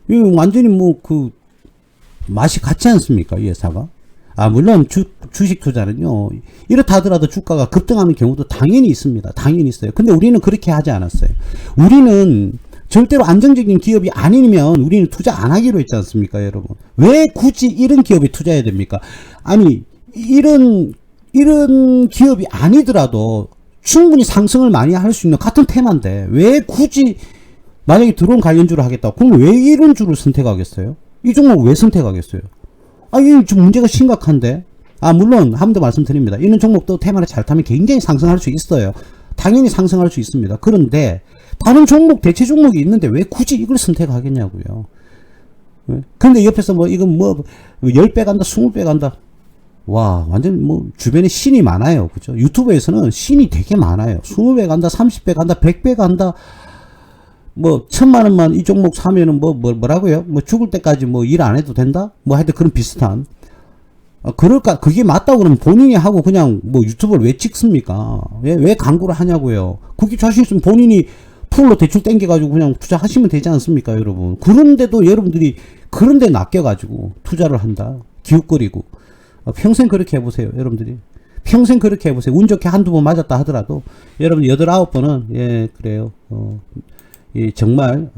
이거 완전히 뭐, 맛이 같지 않습니까, 이 회사가? 물론 주식 투자는요, 이렇다 하더라도 주가가 급등하는 경우도 당연히 있습니다. 당연히 있어요. 근데 우리는 그렇게 하지 않았어요. 우리는 절대로 안정적인 기업이 아니면 우리는 투자 안 하기로 했지 않습니까, 여러분? 왜 굳이 이런 기업에 투자해야 됩니까? 아니, 이런 기업이 아니더라도 충분히 상승을 많이 할 수 있는 같은 테마인데, 왜 굳이 만약에 드론 관련주를 하겠다. 그럼 왜 이런 주를 선택하겠어요? 이 종목 왜 선택하겠어요? 이게 좀 문제가 심각한데? 물론, 한 번 더 말씀드립니다. 이런 종목도 테마를 잘 타면 굉장히 상승할 수 있어요. 당연히 상승할 수 있습니다. 그런데, 다른 종목, 대체 종목이 있는데 왜 굳이 이걸 선택하겠냐고요. 근데 옆에서 뭐, 이건 뭐, 10배 간다, 20배 간다. 와, 완전 뭐, 주변에 신이 많아요. 그죠? 유튜브에서는 신이 되게 많아요. 20배 간다, 30배 간다, 100배 간다. 뭐, 1000만원만 이 종목 사면은 뭐라고요? 뭐, 죽을 때까지 뭐, 일 안 해도 된다? 뭐, 하여튼 그런 비슷한. 그게 맞다고 그러면 본인이 하고 그냥 뭐, 유튜브를 왜 찍습니까? 왜 광고를 하냐고요? 그게 자신 있으면 본인이 풀로 대출 땡겨가지고 그냥 투자하시면 되지 않습니까, 여러분? 그런데도 여러분들이 그런데 낚여가지고 투자를 한다. 기웃거리고. 평생 그렇게 해보세요, 여러분들이. 평생 그렇게 해보세요. 운 좋게 한두 번 맞았다 하더라도, 여러분 8, 9번은, 예, 그래요. 정말,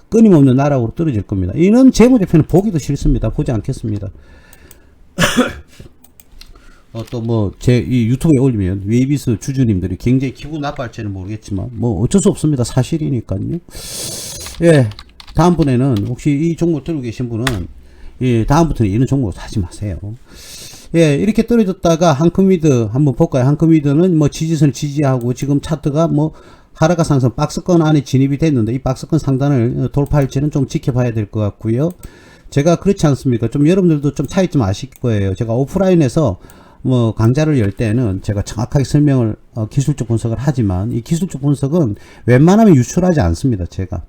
끊임없는 나락으로 떨어질 겁니다. 이런 재무제표는 보기도 싫습니다. 보지 않겠습니다. 또 뭐 이 유튜브에 올리면 웨이비스 주주님들이 굉장히 기분 나빠할지는 모르겠지만 뭐 어쩔 수 없습니다. 사실이니까요. 예, 다음번에는 혹시 이 종목 들고 계신 분은 다음부터는 이런 종목 사지 마세요. 예, 이렇게 떨어졌다가 한컴위드 한번 볼까요? 한컴위드는 뭐 지지선을 지지하고 지금 차트가 뭐 하락과 상승 박스권 안에 진입이 됐는데 이 박스권 상단을 돌파할지는 좀 지켜봐야 될 것 같고요. 제가 그렇지 않습니까? 좀 여러분들도 좀 차이점 아실 거예요. 제가 오프라인에서 뭐 강좌를 열 때는 제가 정확하게 설명을 기술적 분석을 하지만 이 기술적 분석은 웬만하면 유출하지 않습니다. 제가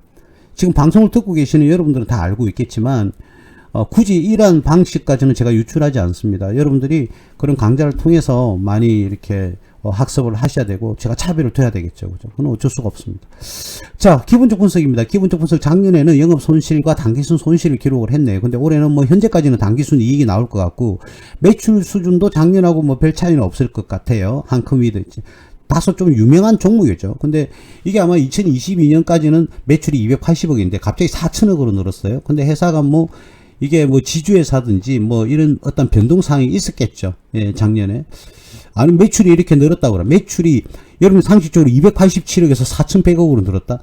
지금 방송을 듣고 계시는 여러분들은 다 알고 있겠지만 굳이 이러한 방식까지는 제가 유출하지 않습니다. 여러분들이 그런 강좌를 통해서 많이 이렇게 학습을 하셔야 되고 제가 차별을 둬야 되겠죠. 그죠? 그건 어쩔 수가 없습니다. 자, 기본적 분석입니다. 기본적 분석 작년에는 영업 손실과 단기순 손실을 기록을 했네요. 근데 올해는 뭐 현재까지는 단기순 이익이 나올 것 같고 매출 수준도 작년하고 뭐 별 차이는 없을 것 같아요. 한컴위드 다소 좀 유명한 종목이죠. 근데 이게 아마 2022년까지는 매출이 280억인데 갑자기 4천억으로 늘었어요. 근데 회사가 뭐 이게 뭐 지주회사든지 뭐 이런 어떤 변동사항이 있었겠죠. 예, 작년에. 아니 매출이 이렇게 늘었다고 그래. 매출이 여러분 상식적으로 287억에서 4,100억으로 늘었다.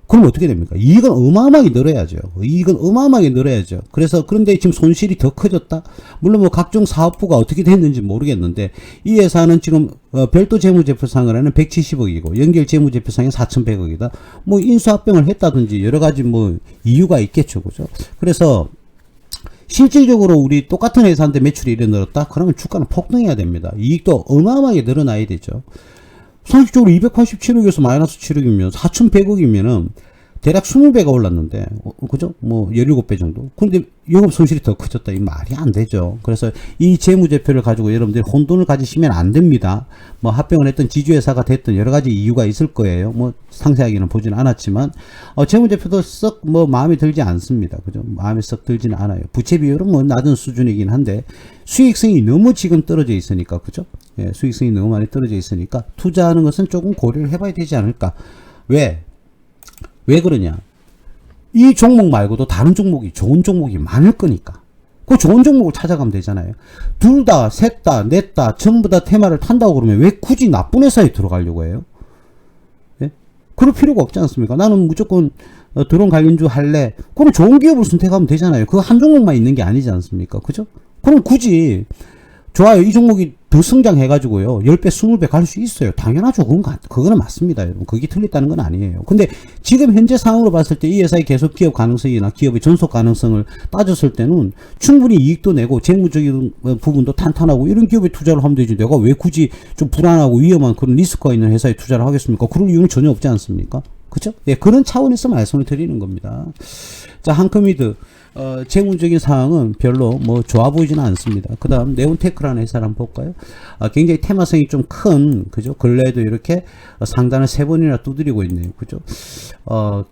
그럼 어떻게 됩니까? 이익은 어마어마하게 늘어야죠. 이익은 어마어마하게 늘어야죠. 그래서 그런데 지금 손실이 더 커졌다. 물론 뭐 각종 사업부가 어떻게 됐는지 모르겠는데 이 회사는 지금 별도 재무제표상을 하는 170억이고 연결 재무제표상이 4,100억이다. 뭐 인수합병을 했다든지 여러 가지 뭐 이유가 있겠죠, 그죠? 그래서 실질적으로 우리 똑같은 회사인데 매출이 이래 늘었다? 그러면 주가는 폭등해야 됩니다. 이익도 어마어마하게 늘어나야 되죠. 상식적으로 287억에서 마이너스 7억이면 4,100억이면은 대략 20배가 올랐는데, 그죠? 뭐, 17배 정도. 근데 영업 손실이 더 커졌다. 이 말이 안 되죠. 그래서 이 재무제표를 가지고 여러분들이 혼돈을 가지시면 안 됩니다. 뭐, 합병을 했던 지주회사가 됐던 여러 가지 이유가 있을 거예요. 뭐, 상세하게는 보지는 않았지만, 재무제표도 썩 뭐, 마음에 들지 않습니다. 그죠? 마음에 썩 들지는 않아요. 부채 비율은 뭐, 낮은 수준이긴 한데, 수익성이 너무 지금 떨어져 있으니까, 그죠? 예, 수익성이 너무 많이 떨어져 있으니까, 투자하는 것은 조금 고려를 해봐야 되지 않을까. 왜 그러냐? 이 종목 말고도 다른 종목이 좋은 종목이 많을 거니까. 그 좋은 종목을 찾아가면 되잖아요. 둘 다, 셋 다, 넷 다, 전부 다 테마를 탄다고 그러면 왜 굳이 나쁜 회사에 들어가려고 해요? 예? 그럴 필요가 없지 않습니까? 나는 무조건 드론 관련주 할래. 그럼 좋은 기업을 선택하면 되잖아요. 그 한 종목만 있는 게 아니지 않습니까? 그죠? 그럼 굳이 좋아요. 이 종목이 더 성장해가지고요. 10배, 20배 갈 수 있어요. 당연하죠. 그거는 맞습니다. 여러분. 그게 틀렸다는 건 아니에요. 근데 지금 현재 상황으로 봤을 때 이 회사의 계속 기업 가능성이나 기업의 전속 가능성을 따졌을 때는 충분히 이익도 내고 재무적인 부분도 탄탄하고 이런 기업에 투자를 하면 되지. 내가 왜 굳이 좀 불안하고 위험한 그런 리스크가 있는 회사에 투자를 하겠습니까? 그럴 이유는 전혀 없지 않습니까? 그죠? 예, 그런 차원에서 말씀을 드리는 겁니다. 자, 한컴미드. 재무적인 상황은 별로 뭐 좋아 보이지는 않습니다. 그 다음 네온테크라는 회사를 한번 볼까요? 굉장히 테마성이 좀 큰, 그죠? 근래에도 이렇게 상단을 3번이나 두드리고 있네요. 그죠?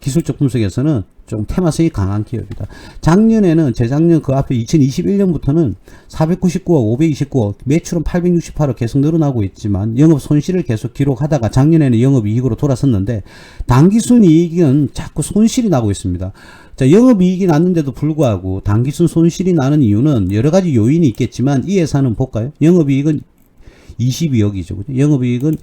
기술적 분석에서는 좀 테마성이 강한 기업이다. 작년에는, 재작년 그 앞에 2021년부터는 499억, 529억, 매출은 868억 계속 늘어나고 있지만 영업 손실을 계속 기록하다가 작년에는 영업 이익으로 돌아섰는데 당기순 이익은 자꾸 손실이 나고 있습니다. 자, 영업이익이 났는데도 불구하고 단기순 손실이 나는 이유는 여러 가지 요인이 있겠지만 이 회사는 볼까요? 영업이익은 22억이죠. 그죠? 영업이익은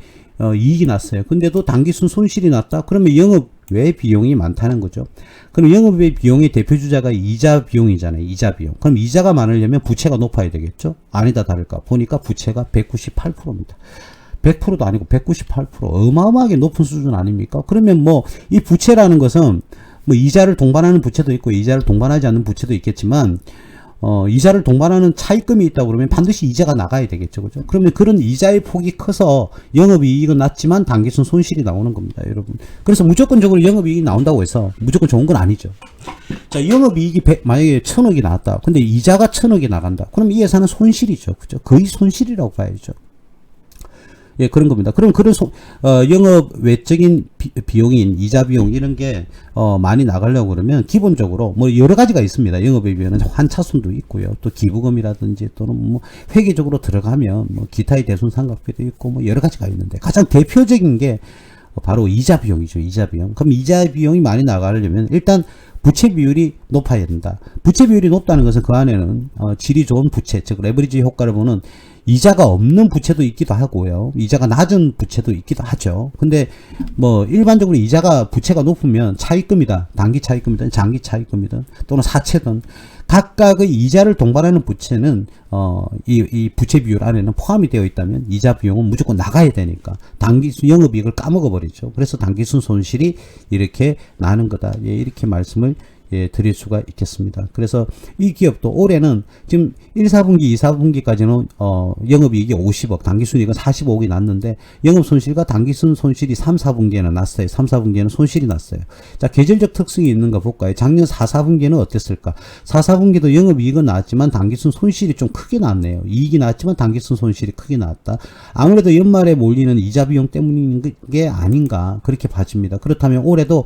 이익이 났어요. 근데도 단기순 손실이 났다? 그러면 영업 외 비용이 많다는 거죠. 그럼 영업외 비용의 대표주자가 이자 비용이잖아요. 이자 비용. 그럼 이자가 많으려면 부채가 높아야 되겠죠? 아니다 다를까? 보니까 부채가 198%입니다. 100%도 아니고 198%. 어마어마하게 높은 수준 아닙니까? 그러면 뭐 이 부채라는 것은 뭐 이자를 동반하는 부채도 있고 이자를 동반하지 않는 부채도 있겠지만 이자를 동반하는 차입금이 있다고 그러면 반드시 이자가 나가야 되겠죠. 그죠? 그러면 그런 이자의 폭이 커서 영업이익은 낮지만 단기순 손실이 나오는 겁니다. 여러분. 그래서 무조건적으로 영업이익이 나온다고 해서 무조건 좋은 건 아니죠. 자, 영업이익이 만약에 1000억이 나왔다. 근데 이자가 1000억이 나간다. 그럼 이 회사는 손실이죠. 그죠? 거의 손실이라고 봐야죠. 예, 그런 겁니다. 그럼 그런 영업 외적인 비용인 이자 비용 이런 게 많이 나가려고 그러면 기본적으로 뭐 여러 가지가 있습니다. 영업에 비하면 환차손도 있고요. 또 기부금이라든지 또는 뭐 회계적으로 들어가면 뭐 기타의 대손 상각비도 있고 뭐 여러 가지가 있는데 가장 대표적인 게 바로 이자 비용이죠. 이자 비용. 그럼 이자 비용이 많이 나가려면 일단 부채 비율이 높아야 된다. 부채 비율이 높다는 것은 그 안에는 질이 좋은 부채, 즉 레버리지 효과를 보는 이자가 없는 부채도 있기도 하고요. 이자가 낮은 부채도 있기도 하죠. 근데 뭐 일반적으로 이자가 부채가 높으면 차입금이다. 단기 차입금이든 장기 차입금이든 또는 사채든 각각의 이자를 동반하는 부채는 이 부채 비율 안에는 포함이 되어 있다면 이자 비용은 무조건 나가야 되니까 단기순 영업이익을 까먹어 버리죠. 그래서 단기순 손실이 이렇게 나는 거다. 예, 이렇게 말씀을 드릴 수가 있겠습니다. 그래서 이 기업도 올해는 지금 1, 4분기, 2, 4분기까지는 영업이익이 50억, 단기순이익은 45억이 났는데 영업손실과 단기순 손실이 3, 4분기에는 났어요. 3, 4분기에는 손실이 났어요. 자, 계절적 특성이 있는가 볼까요? 작년 4, 4분기에는 어땠을까? 4, 4분기도 영업이익은 나왔지만 단기순 손실이 좀 크게 났네요. 이익이 나왔지만 단기순 손실이 크게 나왔다. 아무래도 연말에 몰리는 이자 비용 때문인 게 아닌가 그렇게 봐집니다. 그렇다면 올해도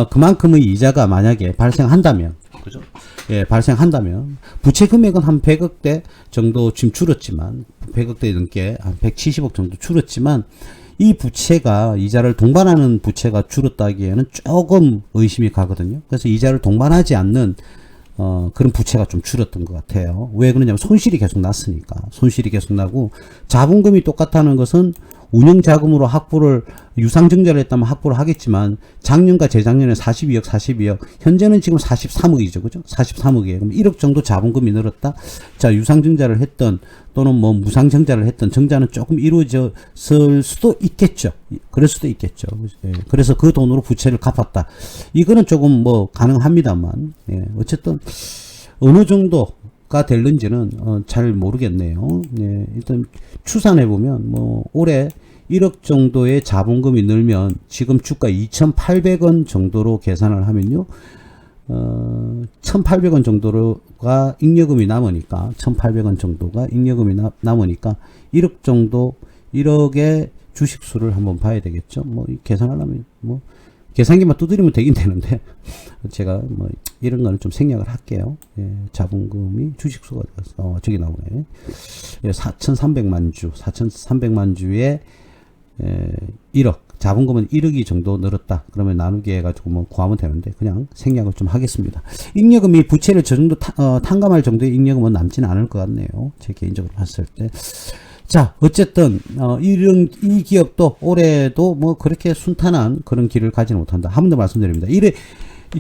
그만큼의 이자가 만약에 발생한다면, 그죠? 예, 발생한다면, 부채 금액은 한 100억대 정도 지금 줄었지만, 100억대 넘게 한 170억 정도 줄었지만, 이 부채가, 이자를 동반하는 부채가 줄었다기에는 조금 의심이 가거든요. 그래서 이자를 동반하지 않는, 그런 부채가 좀 줄었던 것 같아요. 왜 그러냐면 손실이 계속 났으니까. 손실이 계속 나고, 자본금이 똑같다는 것은 운영자금으로 확보를 유상증자를 했다면 확보를 하겠지만 작년과 재작년에 42억, 현재는 지금 43억이죠. 그죠? 43억이에요. 그럼 1억 정도 자본금이 늘었다. 자, 유상증자를 했던 또는 뭐 무상증자를 했던 증자는 조금 이루어졌을 수도 있겠죠. 그럴 수도 있겠죠. 예, 그래서 그 돈으로 부채를 갚았다. 이거는 조금 뭐 가능합니다만, 예, 어쨌든 어느 정도 가 될는지는 잘 모르겠네요. 네, 일단 추산해 보면 뭐 올해 1억 정도의 자본금이 늘면 지금 주가 2,800원 정도로 계산을 하면요. 1,800원 정도가 잉여금이 남으니까 1,800원 정도가 잉여금이 남으니까 1억 정도 1억의 주식수를 한번 봐야 되겠죠. 뭐 계산하려면 뭐 계산기만 두드리면 되긴 되는데 제가 뭐 이런 거는 좀 생략을 할게요. 예, 자본금이 주식수가 저기 나오네. 예, 4,300만 주, 4,300만 주에 1억, 자본금은 1억이 정도 늘었다. 그러면 나누기 해가지고 뭐 구하면 되는데 그냥 생략을 좀 하겠습니다. 잉여금이 부채를 저 정도 탕감할 정도의 잉여금은 남지는 않을 것 같네요. 제 개인적으로 봤을 때. 자, 어쨌든 이 기업도 올해도 뭐 그렇게 순탄한 그런 길을 가지는 못한다. 한 번 더 말씀드립니다.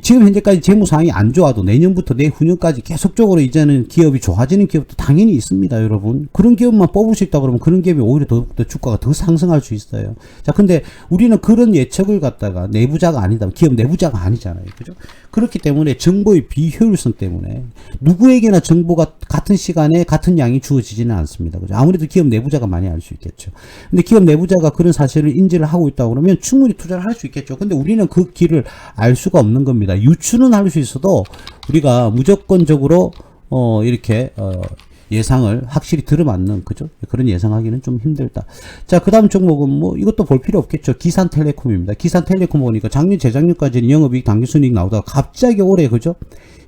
지금 현재까지 재무 상황이 안 좋아도 내년부터 내후년까지 계속적으로 이제는 기업이 좋아지는 기업도 당연히 있습니다, 여러분. 그런 기업만 뽑을 수 있다 그러면 그런 기업이 오히려 더욱더 주가가 더 상승할 수 있어요. 자, 근데 우리는 그런 예측을 갖다가 내부자가 아니다. 기업 내부자가 아니잖아요. 그죠? 그렇기 때문에 정보의 비효율성 때문에 누구에게나 정보가 같은 시간에 같은 양이 주어지지는 않습니다. 그죠? 아무래도 기업 내부자가 많이 알 수 있겠죠. 근데 기업 내부자가 그런 사실을 인지를 하고 있다고 그러면 충분히 투자를 할 수 있겠죠. 근데 우리는 그 길을 알 수가 없는 겁니다. 유추는 할 수 있어도 우리가 무조건적으로 이렇게 예상을 확실히 들어맞는 그죠? 그런 예상하기는 좀 힘들다. 자, 그다음 종목은 뭐 이것도 볼 필요 없겠죠. 기산텔레콤입니다. 기산텔레콤 보니까 작년 재작년까지는 영업이익 당기순이익 나오다가 갑자기 올해 그죠?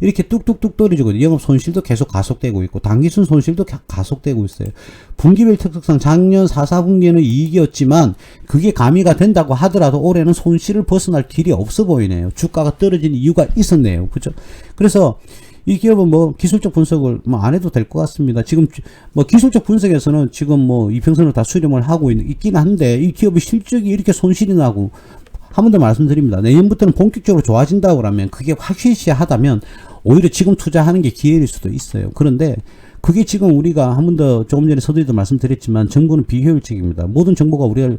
이렇게 뚝뚝뚝 떨어지고 영업 손실도 계속 가속되고 있고 당기순 손실도 가속되고 있어요. 분기별 특성상 작년 4, 4분기에는 이익이었지만 그게 가미가 된다고 하더라도 올해는 손실을 벗어날 길이 없어 보이네요. 주가가 떨어진 이유가 있었네요. 그죠? 그래서 이 기업은 뭐 기술적 분석을 뭐 안 해도 될 것 같습니다. 지금 뭐 기술적 분석에서는 지금 뭐 이평선을 다 수렴을 하고 있긴 한데 이 기업의 실적이 이렇게 손실이 나고 한 번 더 말씀드립니다. 내년부터는 본격적으로 좋아진다고 그러면 그게 확실시하다면 오히려 지금 투자하는 게 기회일 수도 있어요. 그런데 그게 지금 우리가 한 번 더 조금 전에 서두에도 말씀드렸지만 정보는 비효율적입니다. 모든 정보가 우리가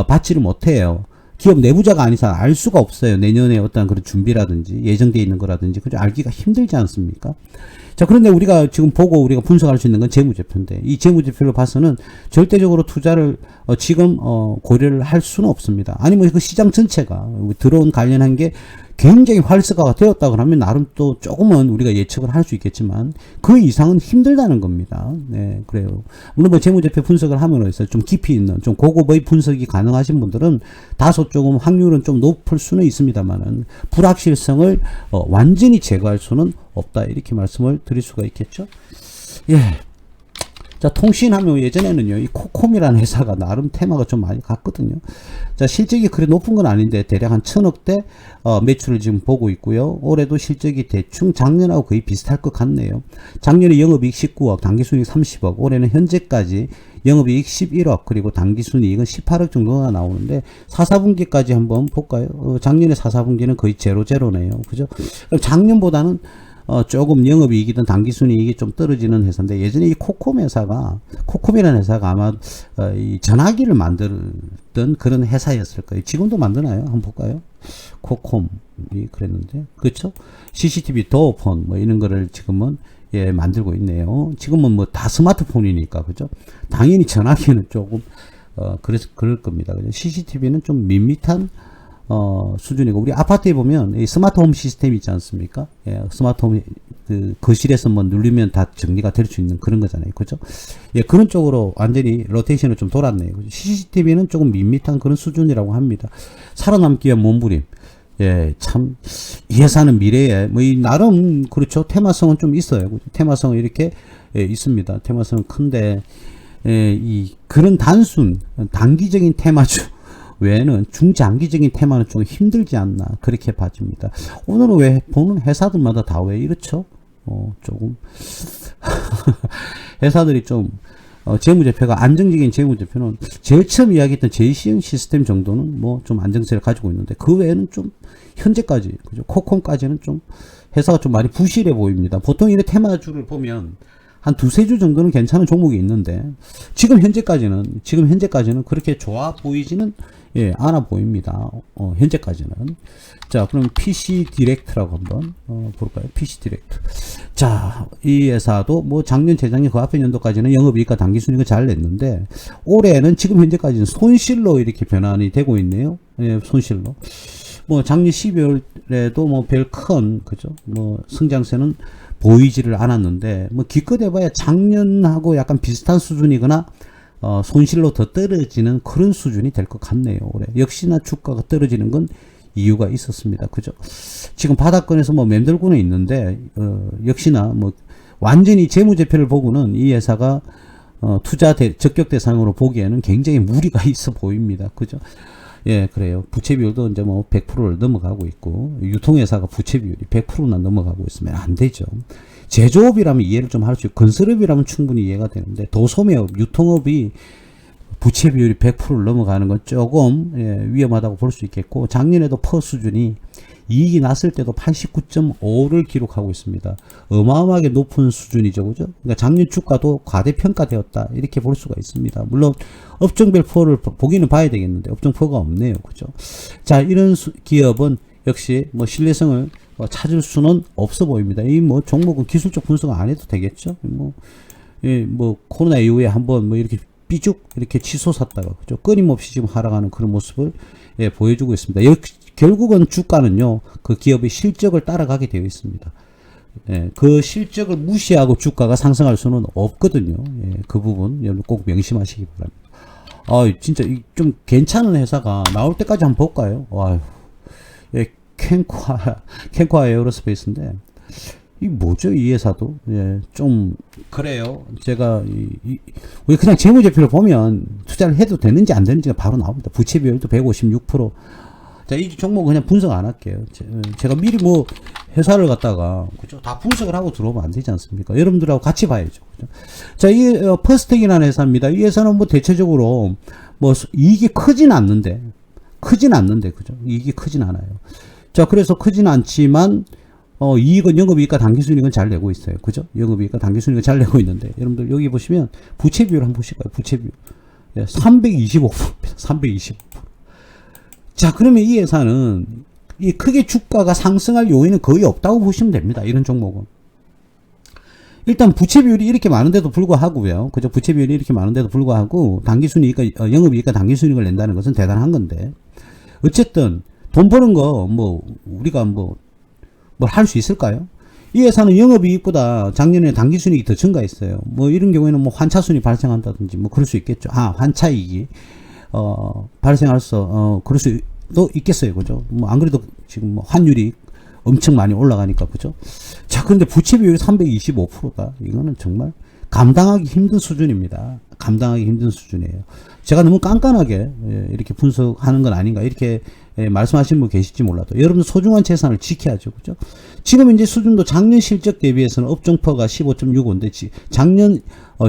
받지를 못해요. 기업 내부자가 아닌 이상 알 수가 없어요. 내년에 어떤 그런 준비라든지 예정되어 있는 거라든지 그죠? 알기가 힘들지 않습니까? 자, 그런데 우리가 지금 보고 우리가 분석할 수 있는 건 재무제표인데 이 재무제표를 봐서는 절대적으로 투자를 지금 고려를 할 수는 없습니다. 아니면 그 시장 전체가 들어온 관련한 게 굉장히 활성화가 되었다 그러면 나름 또 조금은 우리가 예측을 할 수 있겠지만 그 이상은 힘들다는 겁니다. 네, 그래요. 물론 뭐 재무제표 분석을 함으로써 좀 깊이 있는 좀 고급의 분석이 가능하신 분들은 다소 조금 확률은 좀 높을 수는 있습니다만은 불확실성을 완전히 제거할 수는 없다 이렇게 말씀을 드릴 수가 있겠죠. 예. 자, 통신하면 예전에는요, 이 코콤이라는 회사가 나름 테마가 좀 많이 갔거든요. 자, 실적이 그래 높은 건 아닌데, 대략 한 1,000억대, 매출을 지금 보고 있고요. 올해도 실적이 대충 작년하고 거의 비슷할 것 같네요. 작년에 영업이익 19억, 당기순이익 30억, 올해는 현재까지 영업이익 11억, 그리고 당기순이익은 18억 정도가 나오는데, 4, 4분기까지 한번 볼까요? 작년에 4, 4분기는 거의 제로네요. 그죠? 작년보다는 조금 영업이익이든 당기순이익이 좀 떨어지는 회사인데 예전에 이 코콤이라는 회사가 아마 이 전화기를 만들던 그런 회사였을 거예요. 지금도 만드나요? 한번 볼까요? 코콤이 그랬는데 그렇죠? CCTV 도어폰 뭐 이런 거를 지금은 예 만들고 있네요. 지금은 뭐 다 스마트폰이니까 그죠? 당연히 전화기는 조금 그래서 그럴 겁니다. CCTV는 좀 밋밋한 수준이고, 우리 아파트에 보면, 이 스마트홈 시스템 있지 않습니까? 예, 스마트홈, 거실에서 뭐 누르면 다 정리가 될 수 있는 그런 거잖아요. 그죠? 예, 그런 쪽으로 완전히 로테이션을 좀 돌았네요. CCTV는 조금 밋밋한 그런 수준이라고 합니다. 살아남기 위한 몸부림. 예, 참, 이 회사는 미래에, 뭐, 이, 나름, 그렇죠. 테마성은 좀 있어요. 그죠? 테마성은 이렇게, 예, 있습니다. 테마성은 큰데, 예, 그런 단기적인 테마주, 외에는 중장기적인 테마는 좀 힘들지 않나 그렇게 봐집니다. 오늘은 왜 보는 회사들마다 다 왜 이렇죠? 조금 회사들이 좀 재무제표가 안정적인 재무제표는 제일 처음 이야기했던 JC형 시스템 정도는 뭐 좀 안정성을 가지고 있는데 그 외에는 좀 현재까지 그죠? 코콤까지는 좀 회사가 좀 많이 부실해 보입니다. 보통 이런 테마주를 보면 한 두세 주 정도는 괜찮은 종목이 있는데 지금 현재까지는 그렇게 좋아 보이지는 예, 않아 보입니다. 현재까지는. 자, 그럼 PC 디렉트라고 한번 볼까요? PC 디렉트. 자, 이 회사도 뭐 작년, 재작년 그 앞에 연도까지는 영업이익과 당기순이익을 잘 냈는데 올해는 지금 현재까지는 손실로 이렇게 변환이 되고 있네요. 예, 손실로. 뭐 작년 12월에도 뭐 별 큰 그죠? 뭐 성장세는 보이지를 않았는데 뭐 기껏 해봐야 작년하고 약간 비슷한 수준이거나 손실로 더 떨어지는 그런 수준이 될 것 같네요. 올해 역시나 주가가 떨어지는 건 이유가 있었습니다. 그죠? 지금 바닥권에서 뭐 맴돌고는 있는데 역시나 뭐 완전히 재무제표를 보고는 이 회사가 적격 대상으로 보기에는 굉장히 무리가 있어 보입니다. 그죠? 예, 그래요. 부채 비율도 이제 뭐 100%를 넘어가고 있고, 유통회사가 부채 비율이 100%나 넘어가고 있으면 안 되죠. 제조업이라면 이해를 좀 할 수 있고, 건설업이라면 충분히 이해가 되는데, 도소매업, 유통업이 부채 비율이 100%를 넘어가는 건 조금 위험하다고 볼 수 있겠고, 작년에도 퍼 수준이 이익이 났을 때도 89.5를 기록하고 있습니다. 어마어마하게 높은 수준이죠. 그죠? 그러니까 작년 주가도 과대평가되었다. 이렇게 볼 수가 있습니다. 물론 업종별 퍼를 보기는 봐야 되겠는데 업종 퍼가 없네요. 그죠? 자, 이런 기업은 역시 뭐 신뢰성을 찾을 수는 없어 보입니다. 이 뭐 종목은 기술적 분석 안 해도 되겠죠? 뭐 코로나 이후에 한번 뭐 이렇게 삐죽 이렇게 치솟았다가 그죠? 끊임없이 지금 하락하는 그런 모습을 보여주고 있습니다. 결국은 주가는요, 그 기업의 실적을 따라가게 되어 있습니다. 예, 그 실적을 무시하고 주가가 상승할 수는 없거든요. 예, 그 부분 여러분 꼭 명심하시기 바랍니다. 진짜 좀 괜찮은 회사가 나올 때까지 한번 볼까요? 아유, 예, 캔코아 에어로스페이스인데 이 뭐죠? 이 회사도 좀 그래요. 제가 우리 그냥 재무제표를 보면 투자를 해도 되는지 안 되는지가 바로 나옵니다. 부채 비율도 156%. 자, 이 종목은 그냥 분석 안 할게요. 제가 미리 뭐 회사를 갖다가 그죠? 다 분석을 하고 들어오면 안 되지 않습니까? 여러분들하고 같이 봐야죠. 그죠? 자, 이 퍼스텍이라는 회사입니다. 이 회사는 뭐 대체적으로 뭐 이익이 크진 않는데 그죠? 이익이 크진 않아요. 자, 그래서 크진 않지만 이익은 영업이익과 당기순이익은 잘 내고 있어요. 그죠? 영업이익과 당기순이익은 잘 내고 있는데 여러분들 여기 보시면 부채 비율 한번 보실까요? 부채 비율 325%입니다. 325%. 자, 그러면 이 회사는 이 크게 주가가 상승할 요인은 거의 없다고 보시면 됩니다. 이런 종목은. 일단 부채 비율이 이렇게 많은데도 불구하고요. 그죠? 부채 비율이 이렇게 많은데도 불구하고 당기순이익과 영업이익과 당기순이익을 낸다는 것은 대단한 건데 어쨌든 돈 버는 거 뭐 우리가 뭘 할 수 있을까요? 이 회사는 영업이익보다 작년에 당기순이익이 더 증가했어요. 뭐 이런 경우에는 뭐 환차순이 발생한다든지 뭐 그럴 수 있겠죠. 환차이익이 발생할 그럴 수도 있겠어요. 그죠? 뭐, 안 그래도 지금 뭐 환율이 엄청 많이 올라가니까, 그죠? 자, 그런데 부채 비율이 325%다. 이거는 정말 감당하기 힘든 수준입니다. 감당하기 힘든 수준이에요. 제가 너무 깐깐하게 이렇게 분석하는 건 아닌가 이렇게 말씀하시는 분 계실지 몰라도 여러분 소중한 재산을 지켜야죠. 그죠? 지금 이제 수준도 작년 실적 대비해서는 업종퍼가 15.65인데 작년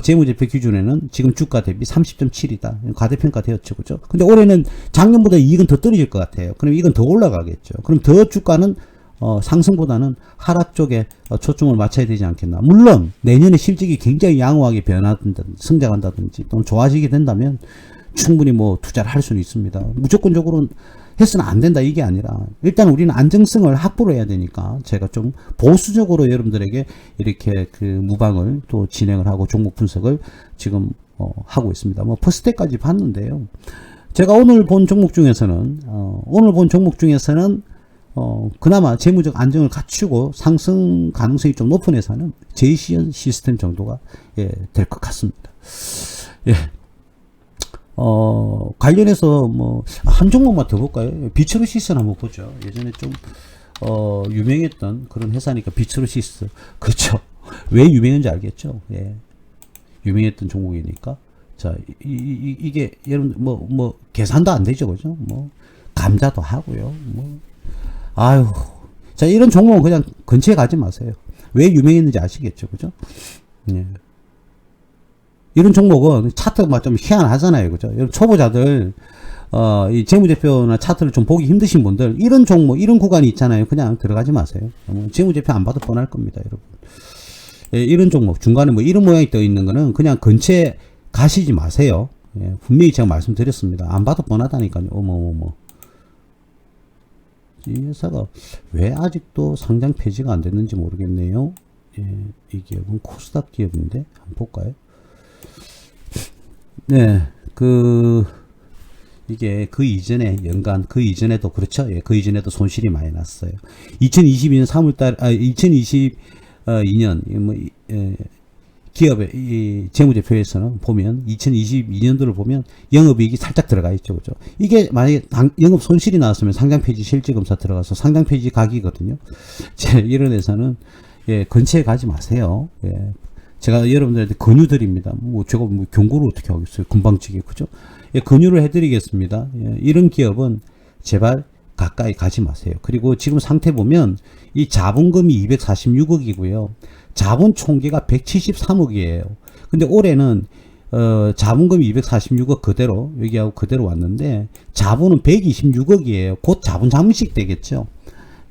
재무제표 기준에는 지금 주가 대비 30.7이다. 과대평가 되었죠. 그죠? 근데 올해는 작년보다 이익은 더 떨어질 것 같아요. 그럼 이건 더 올라가겠죠. 그럼 더 주가는 상승보다는 하락 쪽에 초점을 맞춰야 되지 않겠나. 물론 내년에 실적이 굉장히 양호하게 변화한다든지 성장한다든지 또는 좋아지게 된다면 충분히 뭐 투자를 할 수는 있습니다. 무조건적으로 해서는 안 된다 이게 아니라 일단 우리는 안정성을 확보를 해야 되니까 제가 좀 보수적으로 여러분들에게 이렇게 그 무방을 또 진행을 하고 종목 분석을 지금 하고 있습니다. 뭐 퍼스텍까지 봤는데요. 제가 오늘 본 종목 중에서는 그나마 재무적 안정을 갖추고 상승 가능성이 좀 높은 회사는 제이시언 시스템 정도가 될 것 같습니다. 예. 관련해서 뭐 한 종목만 더 볼까요? 비츠루시스는 한번 보죠. 예전에 좀 유명했던 그런 회사니까 비츠루시스. 그렇죠. 왜 유명한지 알겠죠? 예. 유명했던 종목이니까. 자, 이게 여러분 뭐 계산도 안 되죠. 그죠? 뭐 감자도 하고요. 뭐 아유. 자, 이런 종목은 그냥 근처에 가지 마세요. 왜 유명했는지 아시겠죠? 그죠? 예. 이런 종목은 차트가 좀 희한하잖아요. 그죠? 여러분 초보자들, 이 재무제표나 차트를 좀 보기 힘드신 분들, 이런 종목, 이런 구간이 있잖아요. 그냥 들어가지 마세요. 재무제표 안 봐도 뻔할 겁니다. 여러분. 예, 이런 종목, 중간에 뭐 이런 모양이 떠 있는 거는 그냥 근처에 가시지 마세요. 예, 분명히 제가 말씀드렸습니다. 안 봐도 뻔하다니까요. 어머머머. 이 회사가 왜 아직도 상장 폐지가 안 됐는지 모르겠네요. 예, 이 기업은 코스닥 기업인데 한번 볼까요? 네, 이게 그 이전에 연간 그 이전에도 그렇죠. 예, 그 이전에도 손실이 많이 났어요. 2022년 3월달 2022년 기업의 이 재무제표에서는 보면 2022년도를 보면 영업이익이 살짝 들어가 있죠, 그죠? 이게 만약에 영업 손실이 나왔으면 상장 폐지 실질검사 들어가서 상장 폐지 각이거든요. 이런 회사는 예, 근처에 가지 마세요. 예. 제가 여러분들한테 권유드립니다. 뭐 제가 뭐 경고를 어떻게 하겠어요? 금방지게, 그죠? 예, 권유를 해드리겠습니다. 예, 이런 기업은 제발 가까이 가지 마세요. 그리고 지금 상태 보면 이 자본금이 246억이고요. 자본 총계가 173억이에요. 근데 올해는 자본금이 246억 그대로 여기하고 그대로 왔는데 자본은 126억이에요. 곧 자본 잠식 되겠죠.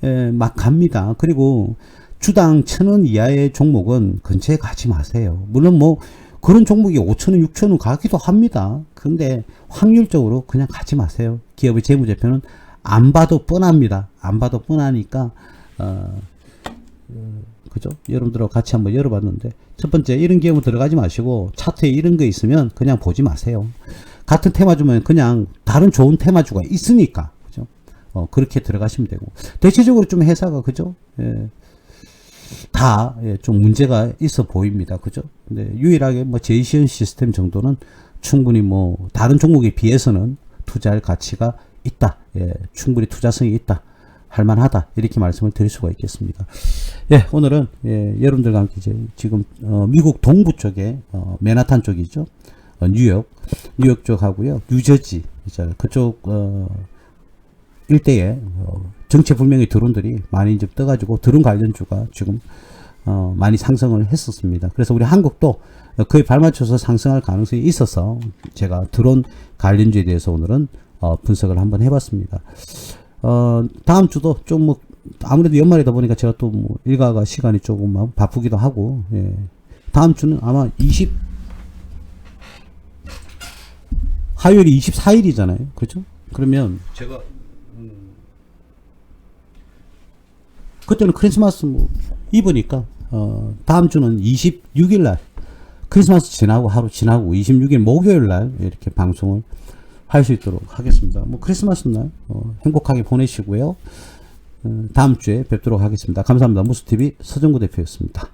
예, 막 갑니다. 그리고 주당 1,000원 이하의 종목은 근처에 가지 마세요. 물론 뭐 그런 종목이 5,000원, 6,000원 가기도 합니다. 근데 확률적으로 그냥 가지 마세요. 기업의 재무제표는 안 봐도 뻔합니다. 안 봐도 뻔하니까 그죠? 여러분들하고 같이 한번 열어봤는데 첫 번째 이런 기업은 들어가지 마시고 차트에 이런 거 있으면 그냥 보지 마세요. 같은 테마주면 그냥 다른 좋은 테마주가 있으니까 그죠? 그렇게 들어가시면 되고 대체적으로 좀 회사가 그죠? 예. 다, 예, 좀 문제가 있어 보입니다. 그죠? 근데 유일하게 뭐 제이시언 시스템 정도는 충분히 뭐 다른 종목에 비해서는 투자할 가치가 있다. 예, 충분히 투자성이 있다. 할만하다. 이렇게 말씀을 드릴 수가 있겠습니다. 예, 오늘은 예, 여러분들과 함께 이제 지금 미국 동부 쪽에 맨하탄 쪽이죠. 뉴욕 쪽 하고요. 뉴저지 이제 그쪽 일대에 정체불명의 드론들이 많이 이제 떠가지고 드론 관련주가 지금 많이 상승을 했었습니다. 그래서 우리 한국도 그에 발맞춰서 상승할 가능성이 있어서 제가 드론 관련주에 대해서 오늘은 분석을 한번 해봤습니다. 다음 주도 좀 뭐 아무래도 연말이다 보니까 제가 또 뭐 일가가 시간이 조금 바쁘기도 하고 예. 다음 주는 아마 화요일이 24일이잖아요. 그렇죠? 그러면 제가 그때는 크리스마스 뭐 이브니까 다음 주는 26일 날 크리스마스 지나고 하루 지나고 26일 목요일 날 이렇게 방송을 할 수 있도록 하겠습니다. 뭐 크리스마스 날 행복하게 보내시고요. 다음 주에 뵙도록 하겠습니다. 감사합니다. 무스TV 서정구 대표였습니다.